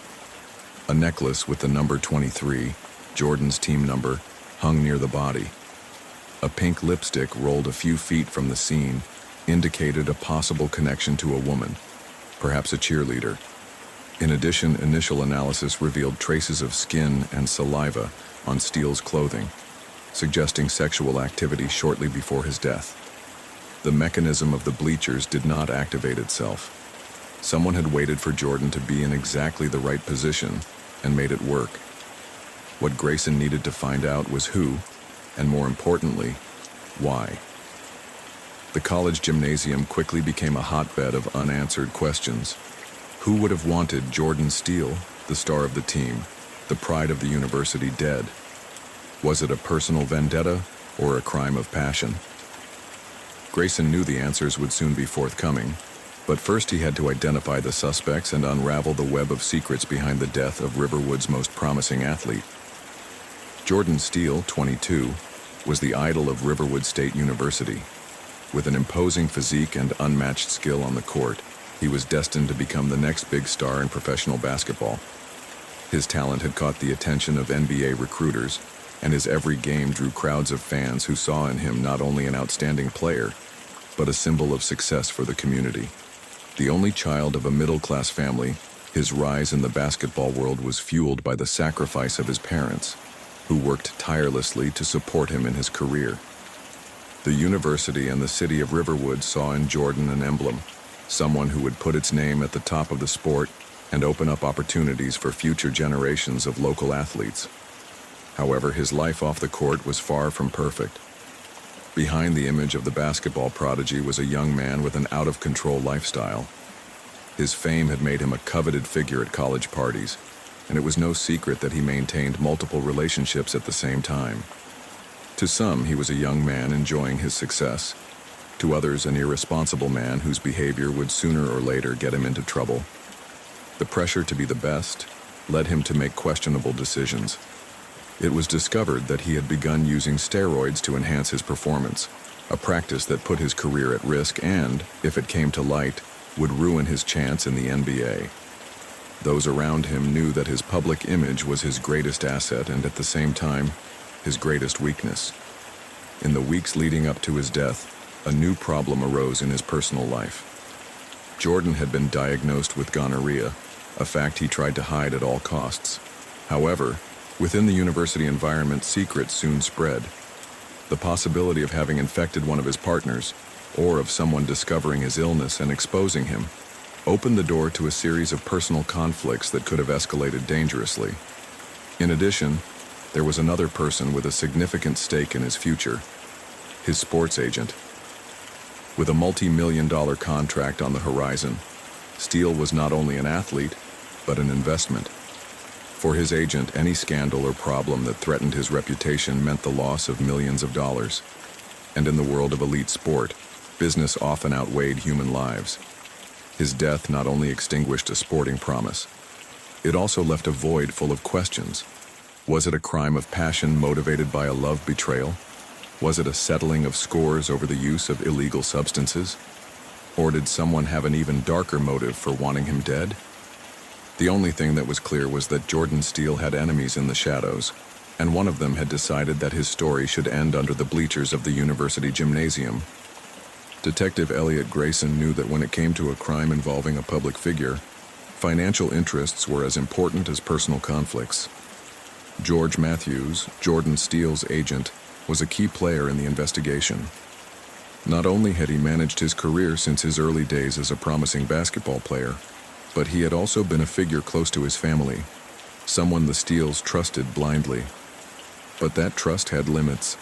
A necklace with the number 23, Jordan's team number, hung near the body. A pink lipstick rolled a few feet from the scene, indicated a possible connection to a woman, perhaps a cheerleader. In addition, initial analysis revealed traces of skin and saliva on Steele's clothing, suggesting sexual activity shortly before his death. The mechanism of the bleachers did not activate itself. Someone had waited for Jordan to be in exactly the right position and made it work. What Grayson needed to find out was who, and more importantly, why. The college gymnasium quickly became a hotbed of unanswered questions. Who would have wanted Jordan Steele, the star of the team, the pride of the university, dead? Was it a personal vendetta or a crime of passion? Grayson knew the answers would soon be forthcoming. But first he had to identify the suspects and unravel the web of secrets behind the death of Riverwood's most promising athlete. Jordan Steele, 22, was the idol of Riverwood State University. With an imposing physique and unmatched skill on the court, he was destined to become the next big star in professional basketball. His talent had caught the attention of NBA recruiters, and his every game drew crowds of fans who saw in him not only an outstanding player, but a symbol of success for the community. The only child of a middle-class family, his rise in the basketball world was fueled by the sacrifice of his parents, who worked tirelessly to support him in his career. The university and the city of Riverwood saw in Jordan an emblem, someone who would put its name at the top of the sport and open up opportunities for future generations of local athletes. However, his life off the court was far from perfect. Behind the image of the basketball prodigy was a young man with an out-of-control lifestyle. His fame had made him a coveted figure at college parties, and it was no secret that he maintained multiple relationships at the same time. To some, he was a young man enjoying his success. To others, an irresponsible man whose behavior would sooner or later get him into trouble. The pressure to be the best led him to make questionable decisions. It was discovered that he had begun using steroids to enhance his performance, a practice that put his career at risk and, if it came to light, would ruin his chance in the NBA. Those around him knew that his public image was his greatest asset and, at the same time, his greatest weakness. In the weeks leading up to his death, a new problem arose in his personal life. Jordan had been diagnosed with gonorrhea, a fact he tried to hide at all costs. However, within the university environment, secrets soon spread. The possibility of having infected one of his partners, or of someone discovering his illness and exposing him, opened the door to a series of personal conflicts that could have escalated dangerously. In addition, there was another person with a significant stake in his future, his sports agent. With a multi-million-dollar contract on the horizon, Steele was not only an athlete, but an investment. For his agent, any scandal or problem that threatened his reputation meant the loss of millions of dollars. And in the world of elite sport, business often outweighed human lives. His death not only extinguished a sporting promise, it also left a void full of questions. Was it a crime of passion motivated by a love betrayal? Was it a settling of scores over the use of illegal substances? Or did someone have an even darker motive for wanting him dead? The only thing that was clear was that Jordan Steele had enemies in the shadows, and one of them had decided that his story should end under the bleachers of the university gymnasium. Detective Elliot Grayson knew that when it came to a crime involving a public figure, financial interests were as important as personal conflicts. George Matthews, Jordan Steele's agent, was a key player in the investigation. Not only had he managed his career since his early days as a promising basketball player, but he had also been a figure close to his family, someone the Steeles trusted blindly. But that trust had limits.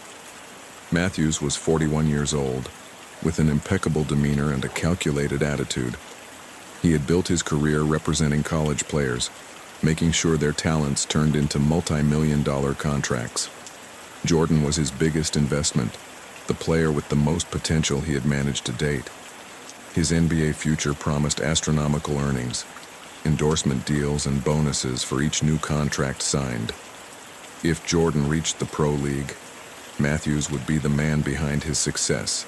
Matthews was 41 years old, with an impeccable demeanor and a calculated attitude. He had built his career representing college players, making sure their talents turned into multi-million-dollar contracts. Jordan was his biggest investment, the player with the most potential he had managed to date. His NBA future promised astronomical earnings, endorsement deals, and bonuses for each new contract signed. If Jordan reached the pro league, Matthews would be the man behind his success.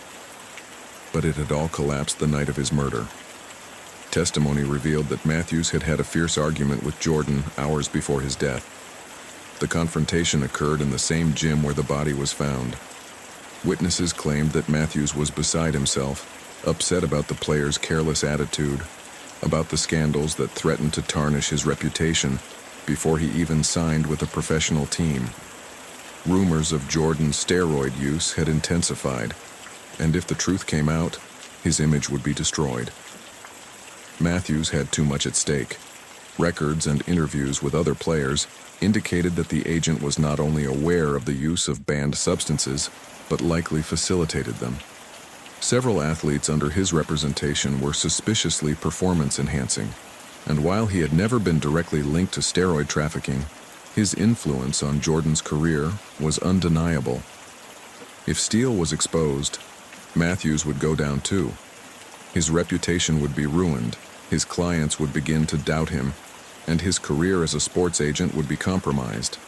But it had all collapsed the night of his murder. Testimony revealed that Matthews had had a fierce argument with Jordan hours before his death. The confrontation occurred in the same gym where the body was found. Witnesses claimed that Matthews was beside himself, upset about the player's careless attitude, about the scandals that threatened to tarnish his reputation before he even signed with a professional team. Rumors of Jordan's steroid use had intensified, and if the truth came out, his image would be destroyed. Matthews had too much at stake. Records and interviews with other players indicated that the agent was not only aware of the use of banned substances, but likely facilitated them. Several athletes under his representation were suspiciously performance-enhancing, and while he had never been directly linked to steroid trafficking, his influence on Jordan's career was undeniable. If Steele was exposed, Matthews would go down too. His reputation would be ruined, his clients would begin to doubt him, and his career as a sports agent would be compromised.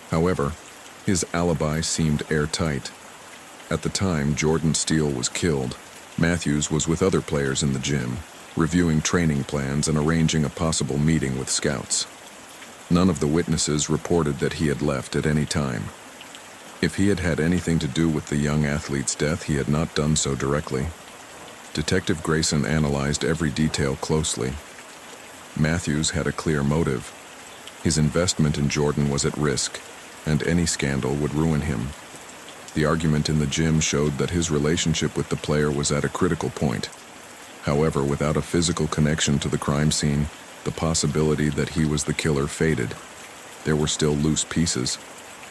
However, his alibi seemed airtight. At the time Jordan Steele was killed, Matthews was with other players in the gym, reviewing training plans and arranging a possible meeting with scouts. None of the witnesses reported that he had left at any time. If he had had anything to do with the young athlete's death, he had not done so directly. Detective Grayson analyzed every detail closely. Matthews had a clear motive. His investment in Jordan was at risk, and any scandal would ruin him. The argument in the gym showed that his relationship with the player was at a critical point. However, without a physical connection to the crime scene, the possibility that he was the killer faded. There were still loose pieces.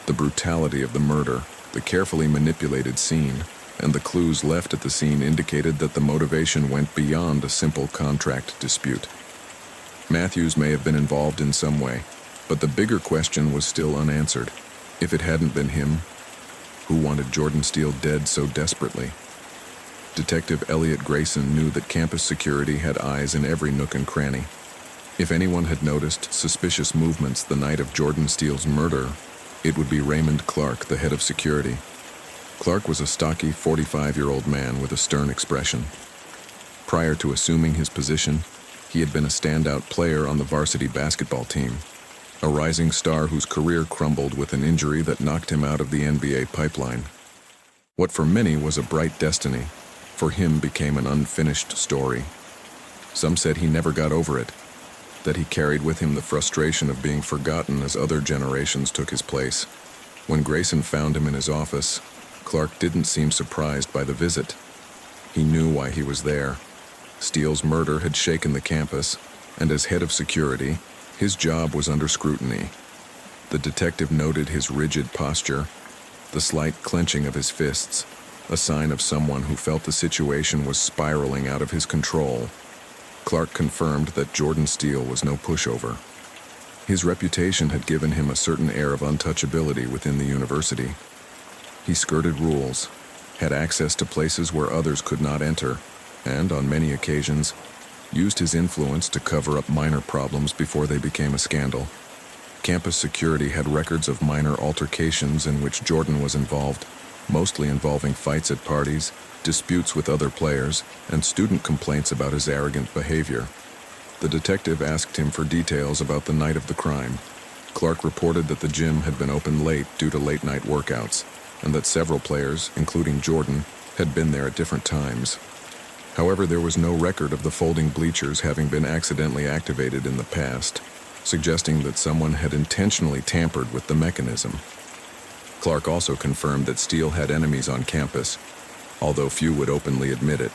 The brutality of the murder, the carefully manipulated scene, and the clues left at the scene indicated that the motivation went beyond a simple contract dispute. Matthews may have been involved in some way, but the bigger question was still unanswered. If it hadn't been him, who wanted Jordan Steele dead so desperately? Detective Elliot Grayson knew that campus security had eyes in every nook and cranny. If anyone had noticed suspicious movements the night of Jordan Steele's murder, it would be Raymond Clark, the head of security. Clark was a stocky 45-year-old man with a stern expression. Prior to assuming his position, he had been a standout player on the varsity basketball team, a rising star whose career crumbled with an injury that knocked him out of the NBA pipeline. What for many was a bright destiny, for him became an unfinished story. Some said he never got over it, that he carried with him the frustration of being forgotten as other generations took his place. When Grayson found him in his office, Clark didn't seem surprised by the visit. He knew why he was there. Steele's murder had shaken the campus, and as head of security, his job was under scrutiny. The detective noted his rigid posture, the slight clenching of his fists, a sign of someone who felt the situation was spiraling out of his control. Clark confirmed that Jordan Steele was no pushover. His reputation had given him a certain air of untouchability within the university. He skirted rules, had access to places where others could not enter, and, on many occasions, used his influence to cover up minor problems before they became a scandal. Campus security had records of minor altercations in which Jordan was involved, mostly involving fights at parties, disputes with other players, and student complaints about his arrogant behavior. The detective asked him for details about the night of the crime. Clark reported that the gym had been open late due to late-night workouts, and that several players, including Jordan, had been there at different times. However, there was no record of the folding bleachers having been accidentally activated in the past, suggesting that someone had intentionally tampered with the mechanism. Clark also confirmed that Steele had enemies on campus, although few would openly admit it.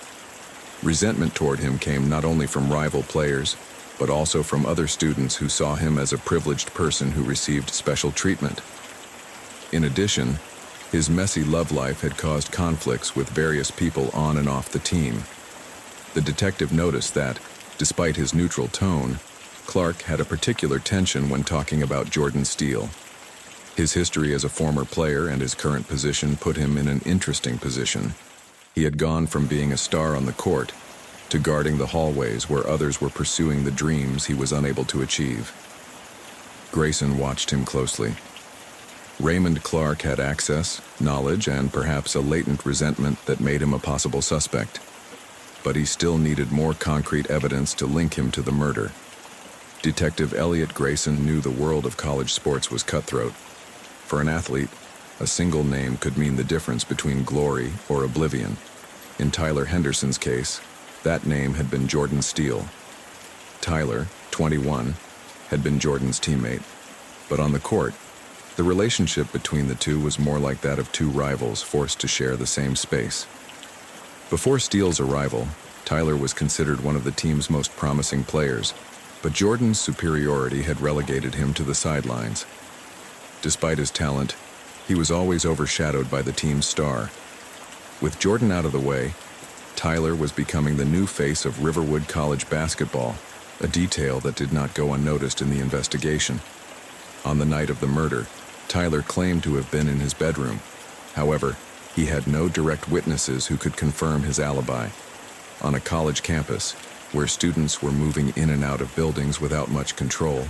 Resentment toward him came not only from rival players, but also from other students who saw him as a privileged person who received special treatment. In addition, his messy love life had caused conflicts with various people on and off the team. The detective noticed that, despite his neutral tone, Clark had a particular tension when talking about Jordan Steele. His history as a former player and his current position put him in an interesting position. He had gone from being a star on the court to guarding the hallways where others were pursuing the dreams he was unable to achieve. Grayson watched him closely. Raymond Clark had access, knowledge, and perhaps a latent resentment that made him a possible suspect. But he still needed more concrete evidence to link him to the murder. Detective Elliot Grayson knew the world of college sports was cutthroat. For an athlete, a single name could mean the difference between glory or oblivion. In Tyler Henderson's case, that name had been Jordan Steele. Tyler, 21, had been Jordan's teammate. But on the court, the relationship between the two was more like that of two rivals forced to share the same space. Before Steele's arrival, Tyler was considered one of the team's most promising players, but Jordan's superiority had relegated him to the sidelines. Despite his talent, he was always overshadowed by the team's star. With Jordan out of the way, Tyler was becoming the new face of Riverwood College basketball, a detail that did not go unnoticed in the investigation. On the night of the murder, Tyler claimed to have been in his bedroom. However, he had no direct witnesses who could confirm his alibi. On a college campus, where students were moving in and out of buildings without much control,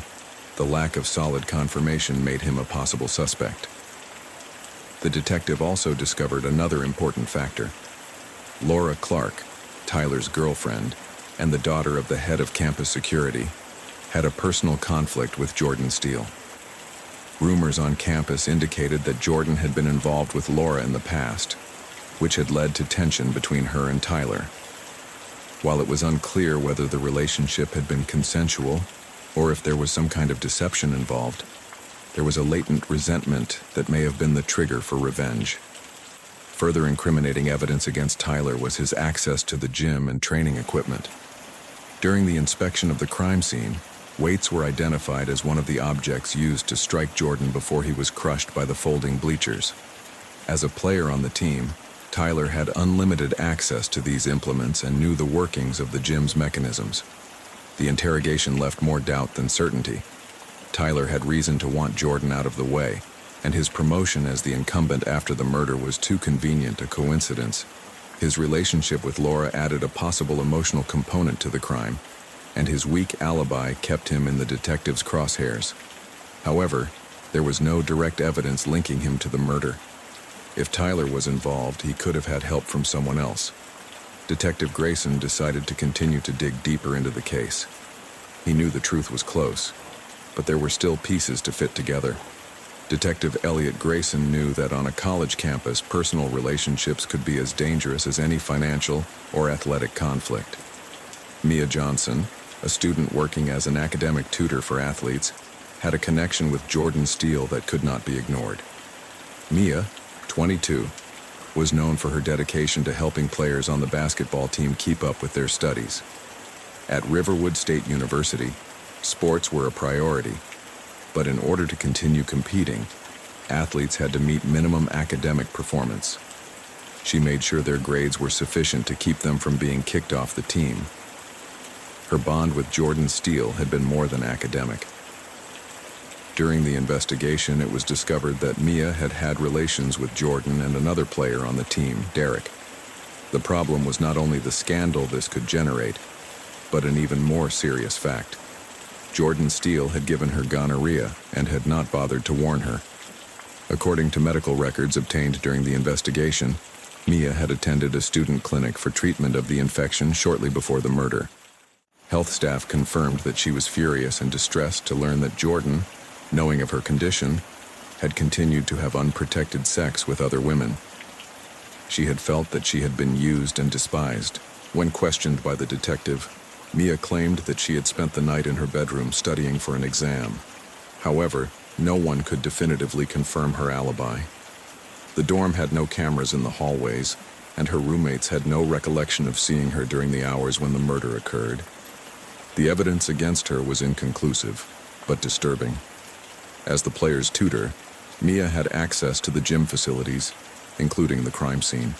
the lack of solid confirmation made him a possible suspect. The detective also discovered another important factor. Laura Clark, Tyler's girlfriend, and the daughter of the head of campus security, had a personal conflict with Jordan Steele. Rumors on campus indicated that Jordan had been involved with Laura in the past, which had led to tension between her and Tyler. While it was unclear whether the relationship had been consensual or if there was some kind of deception involved, there was a latent resentment that may have been the trigger for revenge. Further incriminating evidence against Tyler was his access to the gym and training equipment. During the inspection of the crime scene, weights were identified as one of the objects used to strike Jordan before he was crushed by the folding bleachers. As a player on the team, Tyler had unlimited access to these implements and knew the workings of the gym's mechanisms. The interrogation left more doubt than certainty. Tyler had reason to want Jordan out of the way, and his promotion as the incumbent after the murder was too convenient a coincidence. His relationship with Laura added a possible emotional component to the crime, and his weak alibi kept him in the detective's crosshairs. However, there was no direct evidence linking him to the murder. If Tyler was involved, he could have had help from someone else. Detective Grayson decided to continue to dig deeper into the case. He knew the truth was close, but there were still pieces to fit together. Detective Elliot Grayson knew that on a college campus, personal relationships could be as dangerous as any financial or athletic conflict. Mia Johnson, a student working as an academic tutor for athletes, had a connection with Jordan Steele that could not be ignored. Mia, 22, was known for her dedication to helping players on the basketball team keep up with their studies. At Riverwood State University, sports were a priority, but in order to continue competing, athletes had to meet minimum academic performance. She made sure their grades were sufficient to keep them from being kicked off the team. Her bond with Jordan Steele had been more than academic. During the investigation, it was discovered that Mia had had relations with Jordan and another player on the team, Derek. The problem was not only the scandal this could generate, but an even more serious fact. Jordan Steele had given her gonorrhea and had not bothered to warn her. According to medical records obtained during the investigation, Mia had attended a student clinic for treatment of the infection shortly before the murder. Health staff confirmed that she was furious and distressed to learn that Jordan, knowing of her condition, had continued to have unprotected sex with other women. She had felt that she had been used and despised. When questioned by the detective, Mia claimed that she had spent the night in her bedroom studying for an exam. However, no one could definitively confirm her alibi. The dorm had no cameras in the hallways, and her roommates had no recollection of seeing her during the hours when the murder occurred. The evidence against her was inconclusive, but disturbing. As the player's tutor, Mia had access to the gym facilities, including the crime scene.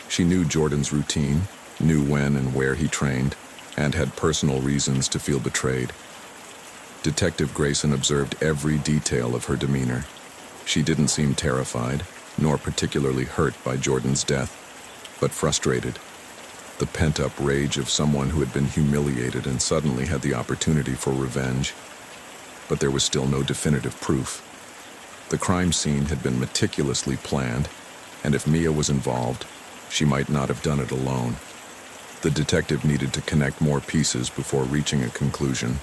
She knew Jordan's routine, knew when and where he trained, and had personal reasons to feel betrayed. Detective Grayson observed every detail of her demeanor. She didn't seem terrified, nor particularly hurt by Jordan's death, but frustrated. The pent-up rage of someone who had been humiliated and suddenly had the opportunity for revenge. But there was still no definitive proof. The crime scene had been meticulously planned, and if Mia was involved, she might not have done it alone. The detective needed to connect more pieces before reaching a conclusion.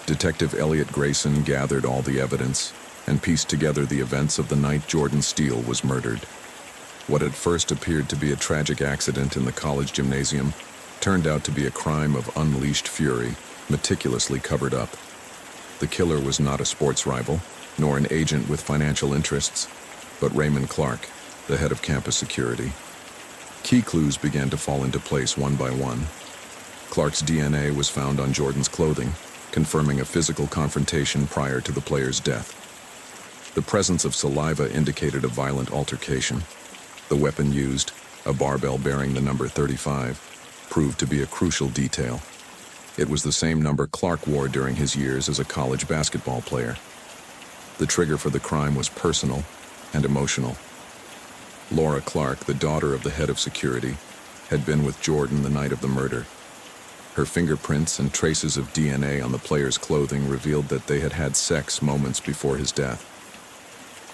Detective Elliot Grayson gathered all the evidence and pieced together the events of the night Jordan Steele was murdered. What at first appeared to be a tragic accident in the college gymnasium turned out to be a crime of unleashed fury, meticulously covered up. The killer was not a sports rival, nor an agent with financial interests, but Raymond Clark, the head of campus security. Key clues began to fall into place one by one. Clark's DNA was found on Jordan's clothing, confirming a physical confrontation prior to the player's death. The presence of saliva indicated a violent altercation. The weapon used, a barbell bearing the number 35, proved to be a crucial detail. It was the same number Clark wore during his years as a college basketball player. The trigger for the crime was personal and emotional. Laura Clark, the daughter of the head of security, had been with Jordan the night of the murder. Her fingerprints and traces of DNA on the player's clothing revealed that they had had sex moments before his death.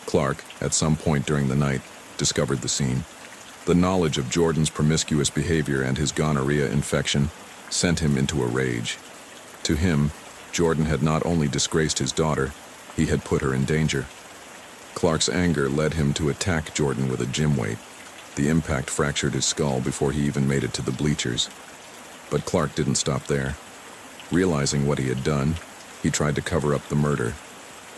Clark, at some point during the night, discovered the scene. The knowledge of Jordan's promiscuous behavior and his gonorrhea infection sent him into a rage. To him, Jordan had not only disgraced his daughter, he had put her in danger. Clark's anger led him to attack Jordan with a gym weight. The impact fractured his skull before he even made it to the bleachers. But Clark didn't stop there. Realizing what he had done, he tried to cover up the murder.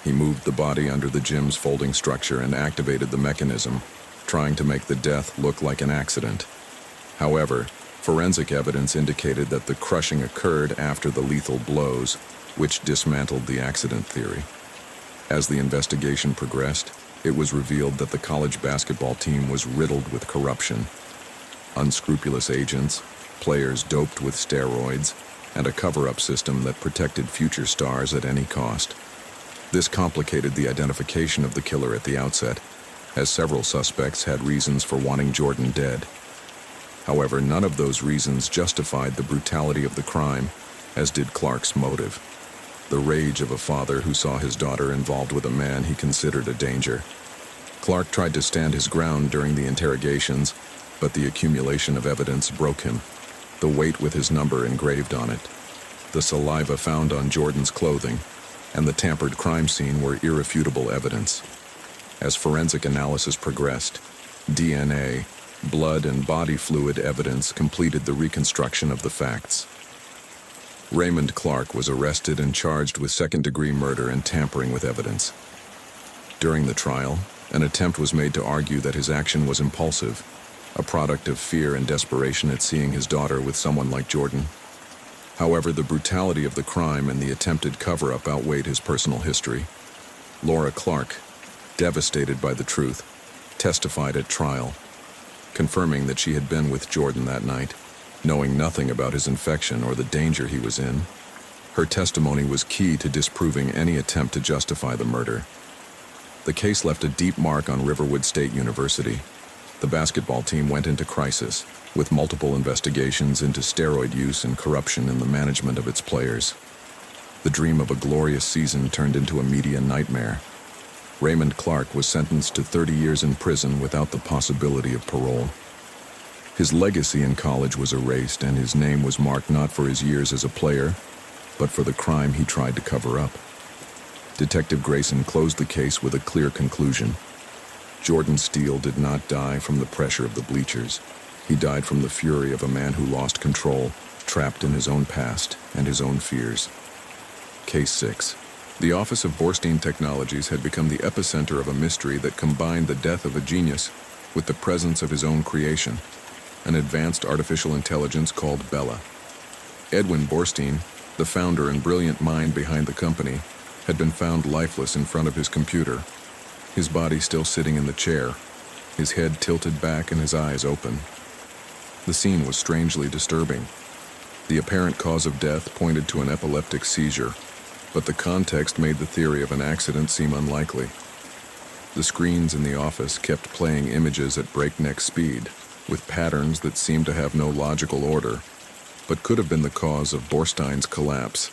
He moved the body under the gym's folding structure and activated the mechanism, trying to make the death look like an accident. However, forensic evidence indicated that the crushing occurred after the lethal blows, which dismantled the accident theory. As the investigation progressed, it was revealed that the college basketball team was riddled with corruption. Unscrupulous agents, players doped with steroids, and a cover-up system that protected future stars at any cost. This complicated the identification of the killer at the outset, as several suspects had reasons for wanting Jordan dead. However, none of those reasons justified the brutality of the crime, as did Clark's motive. The rage of a father who saw his daughter involved with a man he considered a danger. Clark tried to stand his ground during the interrogations, but the accumulation of evidence broke him. The weight with his number engraved on it, the saliva found on Jordan's clothing, and the tampered crime scene were irrefutable evidence. As forensic analysis progressed, DNA, blood, and body fluid evidence completed the reconstruction of the facts. Raymond Clark was arrested and charged with second-degree murder and tampering with evidence. During the trial, an attempt was made to argue that his action was impulsive, a product of fear and desperation at seeing his daughter with someone like Jordan. However, the brutality of the crime and the attempted cover-up outweighed his personal history. Laura Clark, devastated by the truth, testified at trial, confirming that she had been with Jordan that night, knowing nothing about his infection or the danger he was in. Her testimony was key to disproving any attempt to justify the murder. The case left a deep mark on Riverwood State University. The basketball team went into crisis, with multiple investigations into steroid use and corruption in the management of its players. The dream of a glorious season turned into a media nightmare. Raymond Clark was sentenced to 30 years in prison without the possibility of parole. His legacy in college was erased, and his name was marked not for his years as a player, but for the crime he tried to cover up. Detective Grayson closed the case with a clear conclusion. Jordan Steele did not die from the pressure of the bleachers. He died from the fury of a man who lost control, trapped in his own past and his own fears. Case 6. The Office of Borstein Technologies had become the epicenter of a mystery that combined the death of a genius with the presence of his own creation, an advanced artificial intelligence called Bella. Edwin Borstein, the founder and brilliant mind behind the company, had been found lifeless in front of his computer, his body still sitting in the chair, his head tilted back and his eyes open. The scene was strangely disturbing. The apparent cause of death pointed to an epileptic seizure, but the context made the theory of an accident seem unlikely. The screens in the office kept playing images at breakneck speed, with patterns that seemed to have no logical order, but could have been the cause of Borstein's collapse.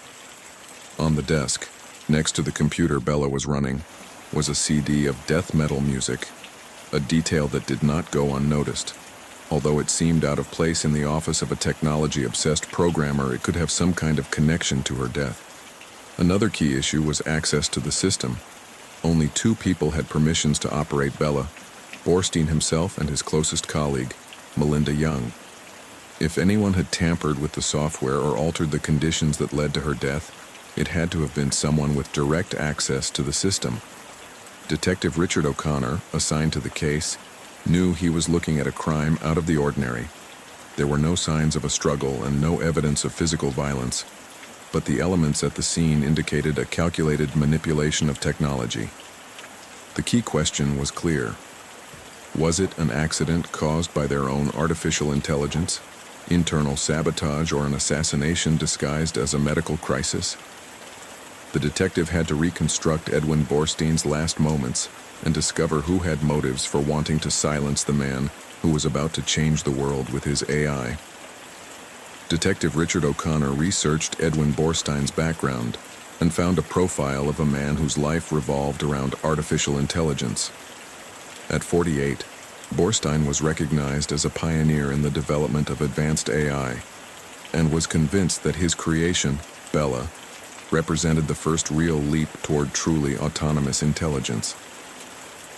On the desk, next to the computer Bella was running, was a CD of death metal music, a detail that did not go unnoticed. Although it seemed out of place in the office of a technology-obsessed programmer, it could have some kind of connection to her death. Another key issue was access to the system. Only 2 people had permissions to operate Bella, Borstein himself and his closest colleague, Melinda Young. If anyone had tampered with the software or altered the conditions that led to her death, it had to have been someone with direct access to the system. Detective Richard O'Connor, assigned to the case, knew he was looking at a crime out of the ordinary. There were no signs of a struggle and no evidence of physical violence, but the elements at the scene indicated a calculated manipulation of technology. The key question was clear. Was it an accident caused by their own artificial intelligence, internal sabotage, or an assassination disguised as a medical crisis? The detective had to reconstruct Edwin Borstein's last moments and discover who had motives for wanting to silence the man who was about to change the world with his AI. Detective Richard O'Connor researched Edwin Borstein's background and found a profile of a man whose life revolved around artificial intelligence. At 48, Borstein was recognized as a pioneer in the development of advanced AI and was convinced that his creation, Bella, represented the first real leap toward truly autonomous intelligence.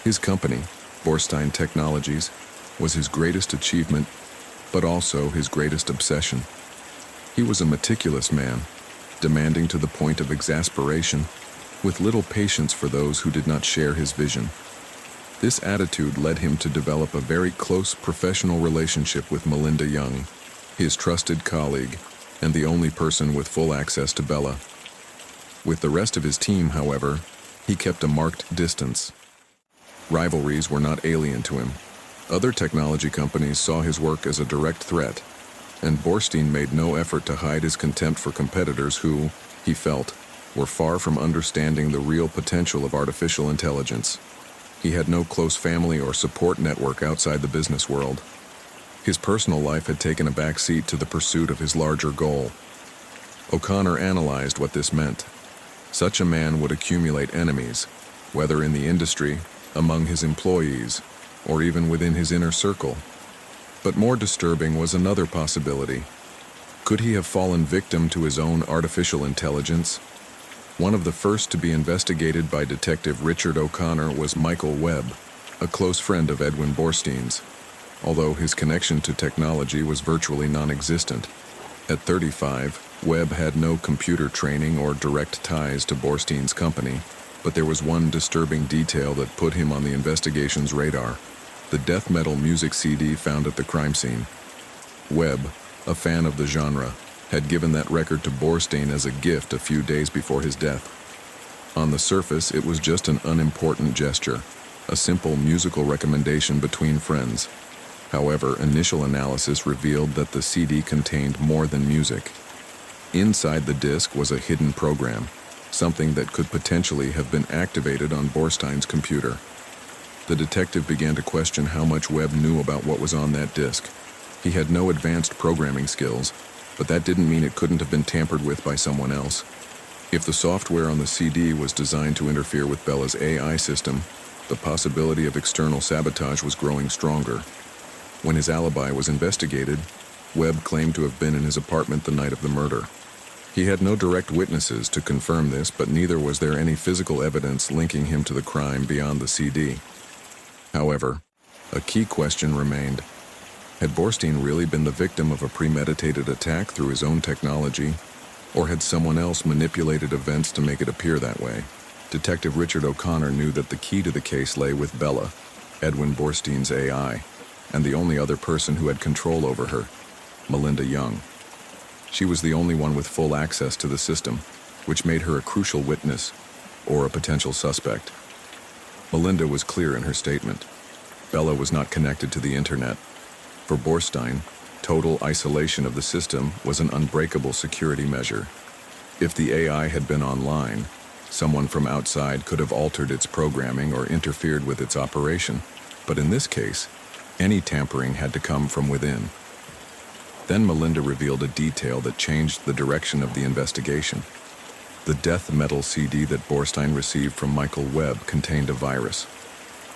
His company, Borstein Technologies, was his greatest achievement, but also his greatest obsession. He was a meticulous man, demanding to the point of exasperation, with little patience for those who did not share his vision. This attitude led him to develop a very close professional relationship with Melinda Young, his trusted colleague, and the only person with full access to Bella. With the rest of his team, however, he kept a marked distance. Rivalries were not alien to him. Other technology companies saw his work as a direct threat, and Borstein made no effort to hide his contempt for competitors who, he felt, were far from understanding the real potential of artificial intelligence. He had no close family or support network outside the business world. His personal life had taken a back seat to the pursuit of his larger goal. O'Connor analyzed what this meant. Such a man would accumulate enemies, whether in the industry, among his employees, or even within his inner circle. But more disturbing was another possibility. Could he have fallen victim to his own artificial intelligence? One of the first to be investigated by Detective Richard O'Connor was Michael Webb, a close friend of Edwin Borstein's, although his connection to technology was virtually non-existent. At 35, Webb had no computer training or direct ties to Borstein's company, but there was one disturbing detail that put him on the investigation's radar: the death metal music CD found at the crime scene. Webb, a fan of the genre, had given that record to Borstein as a gift a few days before his death. On the surface, it was just an unimportant gesture, a simple musical recommendation between friends. However, initial analysis revealed that the CD contained more than music. Inside the disc was a hidden program, something that could potentially have been activated on Borstein's computer. The detective began to question how much Webb knew about what was on that disc. He had no advanced programming skills, but that didn't mean it couldn't have been tampered with by someone else. If the software on the CD was designed to interfere with Bella's AI system, the possibility of external sabotage was growing stronger. When his alibi was investigated, Webb claimed to have been in his apartment the night of the murder. He had no direct witnesses to confirm this, but neither was there any physical evidence linking him to the crime beyond the CD. However, a key question remained. Had Borstein really been the victim of a premeditated attack through his own technology, or had someone else manipulated events to make it appear that way? Detective Richard O'Connor knew that the key to the case lay with Bella, Edwin Borstein's AI, and the only other person who had control over her, Melinda Young. She was the only one with full access to the system, which made her a crucial witness, or a potential suspect. Melinda was clear in her statement. Bella was not connected to the internet. For Borstein, total isolation of the system was an unbreakable security measure. If the AI had been online, someone from outside could have altered its programming or interfered with its operation, but in this case, any tampering had to come from within. Then Melinda revealed a detail that changed the direction of the investigation. The death metal CD that Borstein received from Michael Webb contained a virus.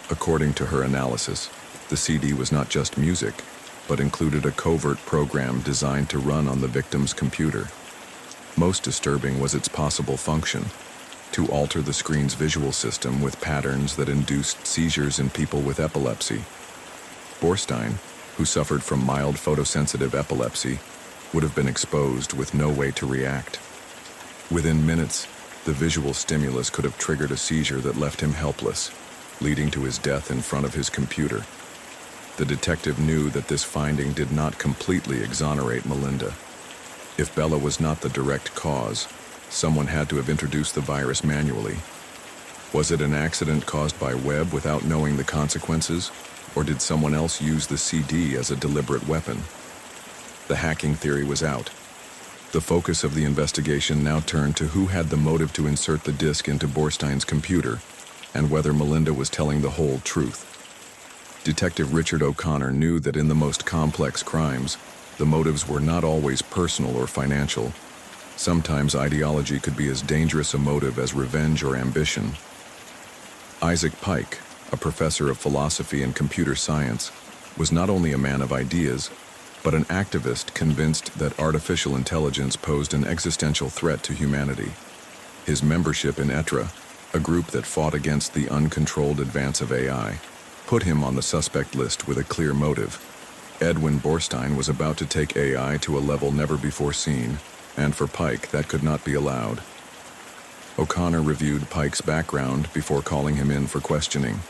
According to her analysis, the CD was not just music, but included a covert program designed to run on the victim's computer. Most disturbing was its possible function: to alter the screen's visual system with patterns that induced seizures in people with epilepsy. Borstein, who suffered from mild photosensitive epilepsy, would have been exposed with no way to react. Within minutes, the visual stimulus could have triggered a seizure that left him helpless, leading to his death in front of his computer. The detective knew that this finding did not completely exonerate Melinda. If Bella was not the direct cause, someone had to have introduced the virus manually. Was it an accident caused by Webb without knowing the consequences? Or did someone else use the CD as a deliberate weapon? The hacking theory was out. The focus of the investigation now turned to who had the motive to insert the disk into Borstein's computer, and whether Melinda was telling the whole truth. Detective Richard O'Connor knew that in the most complex crimes, the motives were not always personal or financial. Sometimes ideology could be as dangerous a motive as revenge or ambition. Isaac Pike, a professor of philosophy and computer science, was not only a man of ideas, but an activist convinced that artificial intelligence posed an existential threat to humanity. His membership in ETRA, a group that fought against the uncontrolled advance of AI, put him on the suspect list with a clear motive. Edwin Borstein was about to take AI to a level never before seen, and for Pike, that could not be allowed. O'Connor reviewed Pike's background before calling him in for questioning.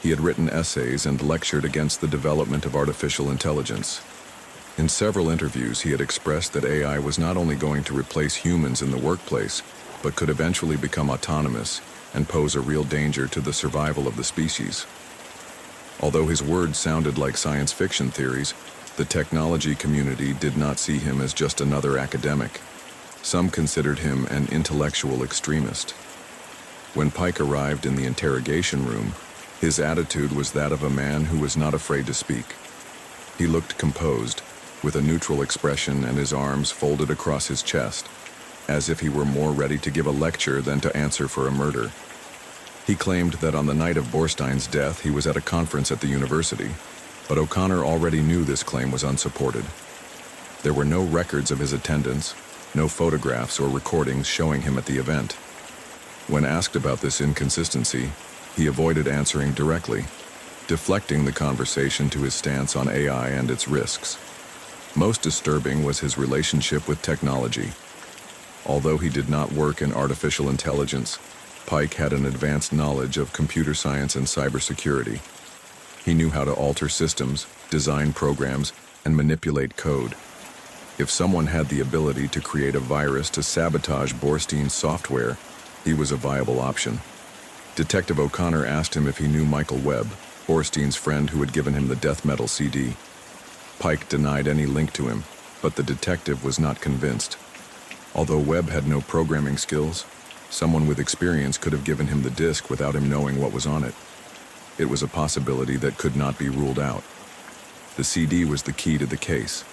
He had written essays and lectured against the development of artificial intelligence. In several interviews, he had expressed that AI was not only going to replace humans in the workplace, but could eventually become autonomous and pose a real danger to the survival of the species. Although his words sounded like science fiction theories, the technology community did not see him as just another academic. Some considered him an intellectual extremist. When Pike arrived in the interrogation room, his attitude was that of a man who was not afraid to speak. He looked composed, with a neutral expression and his arms folded across his chest, as if he were more ready to give a lecture than to answer for a murder. He claimed that on the night of Borstein's death he was at a conference at the university, but O'Connor already knew this claim was unsupported. There were no records of his attendance, no photographs or recordings showing him at the event. When asked about this inconsistency, he avoided answering directly, deflecting the conversation to his stance on AI and its risks. Most disturbing was his relationship with technology. Although he did not work in artificial intelligence, Pike had an advanced knowledge of computer science and cybersecurity. He knew how to alter systems, design programs, and manipulate code. If someone had the ability to create a virus to sabotage Borstein's software, he was a viable option. Detective O'Connor asked him if he knew Michael Webb, Borstein's friend who had given him the death metal CD. Pike denied any link to him, but the detective was not convinced. Although Webb had no programming skills, someone with experience could have given him the disc without him knowing what was on it. It was a possibility that could not be ruled out. The CD was the key to the case.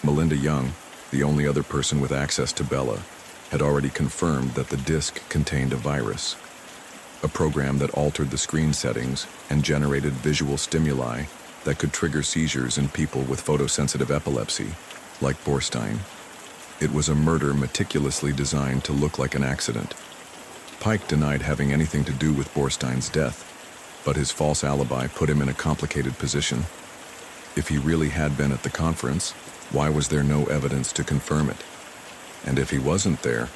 Melinda Young, the only other person with access to Bella, had already confirmed that the disc contained a virus, a program that altered the screen settings and generated visual stimuli that could trigger seizures in people with photosensitive epilepsy, like Borstein. It was a murder meticulously designed to look like an accident. Pike denied having anything to do with Borstein's death, but his false alibi put him in a complicated position. If he really had been at the conference, why was there no evidence to confirm it? And if he wasn't there,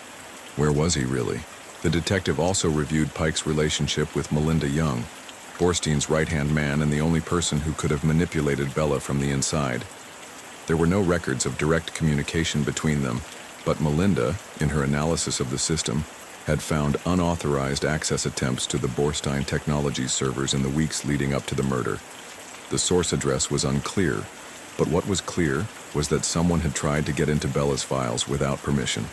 where was he really? The detective also reviewed Pike's relationship with Melinda Young, Borstein's right-hand man and the only person who could have manipulated Bella from the inside. There were no records of direct communication between them, but Melinda, in her analysis of the system, had found unauthorized access attempts to the Borstein Technologies servers in the weeks leading up to the murder. The source address was unclear, but what was clear was that someone had tried to get into Bella's files without permission.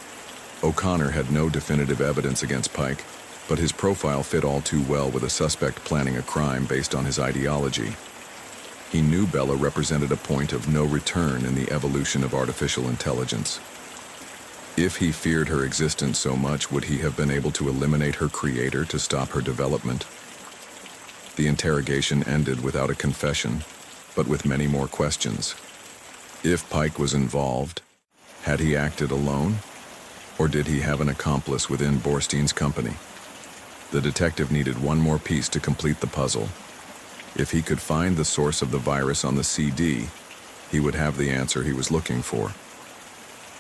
O'Connor had no definitive evidence against Pike, but his profile fit all too well with a suspect planning a crime based on his ideology. He knew Bella represented a point of no return in the evolution of artificial intelligence. If he feared her existence so much, would he have been able to eliminate her creator to stop her development? The interrogation ended without a confession, but with many more questions. If Pike was involved, had he acted alone? Or did he have an accomplice within Borstein's company? The detective needed one more piece to complete the puzzle. If he could find the source of the virus on the CD, he would have the answer he was looking for.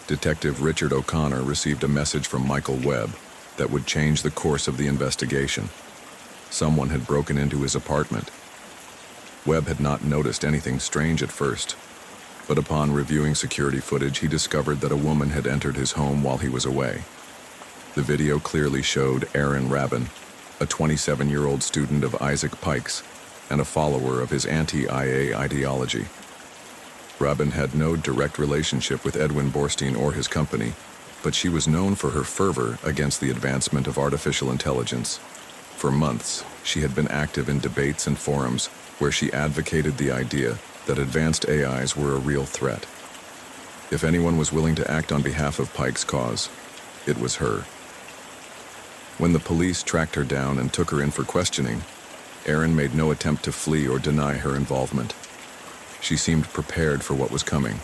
Detective Richard O'Connor received a message from Michael Webb that would change the course of the investigation. Someone had broken into his apartment. Webb had not noticed anything strange at first, but upon reviewing security footage, he discovered that a woman had entered his home while he was away. The video clearly showed Aaron Rabin, a 27-year-old student of Isaac Pike's and a follower of his anti-IA ideology. Rabin had no direct relationship with Edwin Borstein or his company, but she was known for her fervor against the advancement of artificial intelligence. For months, she had been active in debates and forums, where she advocated the idea that advanced AIs were a real threat. If anyone was willing to act on behalf of Pike's cause, it was her. When the police tracked her down and took her in for questioning, Erin made no attempt to flee or deny her involvement. She seemed prepared for what was coming.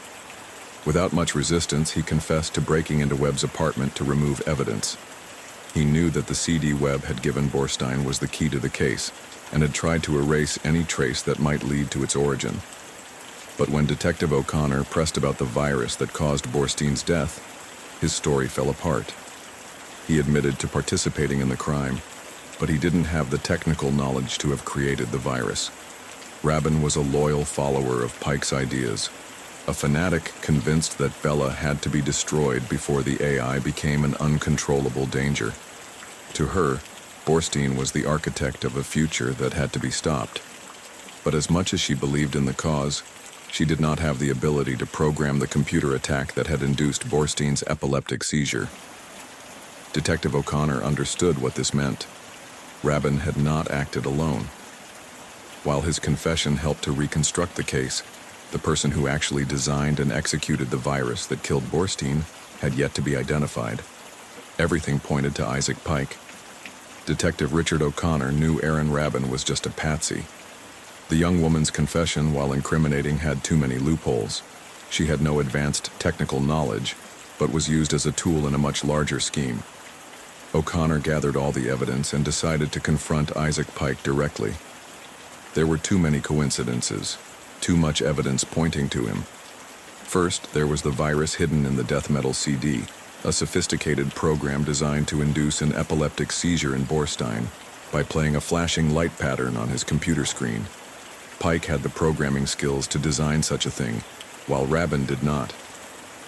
Without much resistance, he confessed to breaking into Webb's apartment to remove evidence. He knew that the CD Webb had given Borstein was the key to the case and had tried to erase any trace that might lead to its origin. But when Detective O'Connor pressed about the virus that caused Borstein's death, his story fell apart. He admitted to participating in the crime, but he didn't have the technical knowledge to have created the virus. Rabin was a loyal follower of Pike's ideas, a fanatic convinced that Bella had to be destroyed before the AI became an uncontrollable danger. To her, Borstein was the architect of a future that had to be stopped. But as much as she believed in the cause, she did not have the ability to program the computer attack that had induced Borstein's epileptic seizure. Detective O'Connor understood what this meant. Rabin had not acted alone. While his confession helped to reconstruct the case, the person who actually designed and executed the virus that killed Borstein had yet to be identified. Everything pointed to Isaac Pike. Detective Richard O'Connor knew Erin Rabin was just a patsy. The young woman's confession, while incriminating, had too many loopholes. She had no advanced technical knowledge, but was used as a tool in a much larger scheme. O'Connor gathered all the evidence and decided to confront Isaac Pike directly. There were too many coincidences, too much evidence pointing to him. First, there was the virus hidden in the death metal CD, a sophisticated program designed to induce an epileptic seizure in Borstein by playing a flashing light pattern on his computer screen. Pike had the programming skills to design such a thing, while Rabin did not.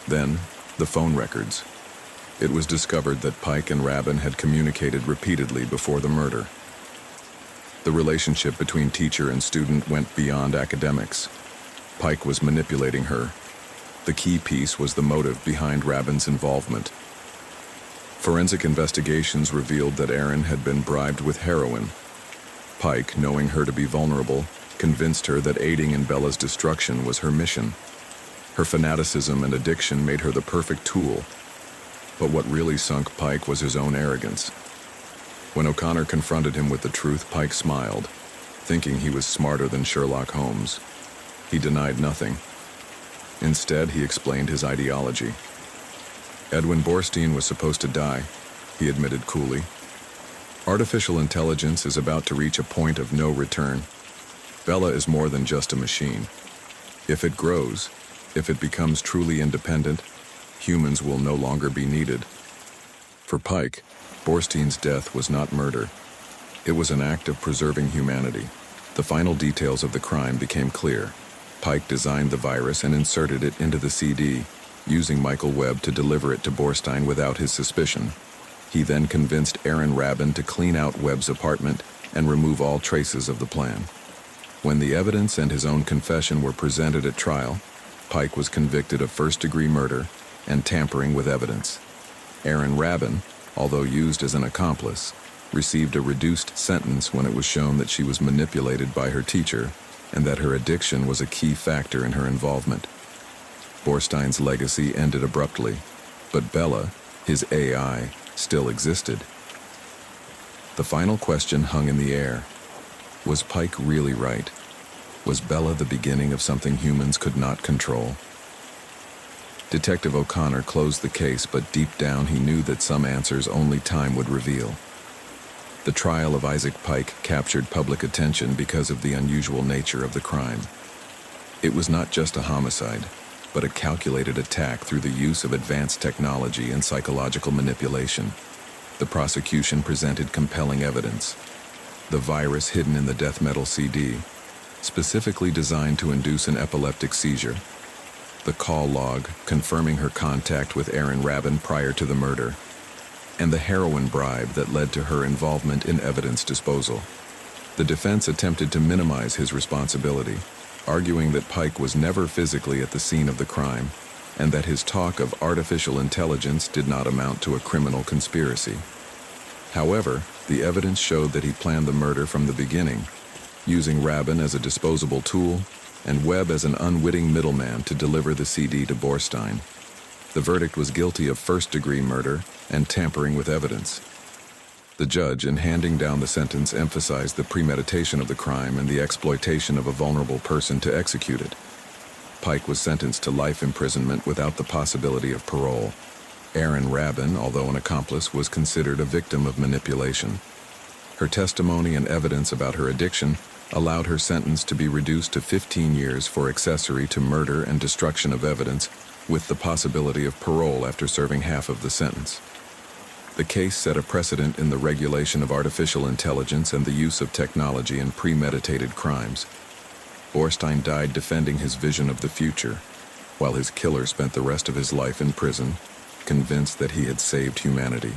Then, the phone records. It was discovered that Pike and Rabin had communicated repeatedly before the murder. The relationship between teacher and student went beyond academics. Pike was manipulating her. The key piece was the motive behind Rabin's involvement. Forensic investigations revealed that Erin had been bribed with heroin. Pike, knowing her to be vulnerable, convinced her that aiding in Bella's destruction was her mission. Her fanaticism and addiction made her the perfect tool. But what really sunk Pike was his own arrogance. When O'Connor confronted him with the truth, Pike smiled, thinking he was smarter than Sherlock Holmes. He denied nothing. Instead, he explained his ideology. Edwin Borstein was supposed to die, he admitted coolly. Artificial intelligence is about to reach a point of no return. Bella is more than just a machine. If it grows, if it becomes truly independent, humans will no longer be needed. For Pike, Borstein's death was not murder. It was an act of preserving humanity. The final details of the crime became clear. Pike designed the virus and inserted it into the CD, using Michael Webb to deliver it to Borstein without his suspicion. He then convinced Erin Rabin to clean out Webb's apartment and remove all traces of the plan. When the evidence and his own confession were presented at trial, Pike was convicted of first-degree murder and tampering with evidence. Erin Rabin, although used as an accomplice, received a reduced sentence when it was shown that she was manipulated by her teacher and that her addiction was a key factor in her involvement. Borstein's legacy ended abruptly, but Bella, his AI, still existed. The final question hung in the air. Was Pike really right? Was Bella the beginning of something humans could not control? Detective O'Connor closed the case, but deep down he knew that some answers only time would reveal. The trial of Isaac Pike captured public attention because of the unusual nature of the crime. It was not just a homicide, but a calculated attack through the use of advanced technology and psychological manipulation. The prosecution presented compelling evidence. The virus hidden in the death metal CD, specifically designed to induce an epileptic seizure. The call log confirming her contact with Erin Rabin prior to the murder, and the heroin bribe that led to her involvement in evidence disposal. The defense attempted to minimize his responsibility, arguing that Pike was never physically at the scene of the crime, and that his talk of artificial intelligence did not amount to a criminal conspiracy. However, the evidence showed that he planned the murder from the beginning. using Rabin as a disposable tool and Webb as an unwitting middleman to deliver the CD to Borstein. The verdict was guilty of first-degree murder and tampering with evidence. The judge, in handing down the sentence, emphasized the premeditation of the crime and the exploitation of a vulnerable person to execute it. Pike was sentenced to life imprisonment without the possibility of parole. Erin Rabin, although an accomplice, was considered a victim of manipulation. Her testimony and evidence about her addiction allowed her sentence to be reduced to 15 years for accessory to murder and destruction of evidence, with the possibility of parole after serving half of the sentence. The case set a precedent in the regulation of artificial intelligence and the use of technology in premeditated crimes. Borstein died defending his vision of the future, while his killer spent the rest of his life in prison, convinced that he had saved humanity.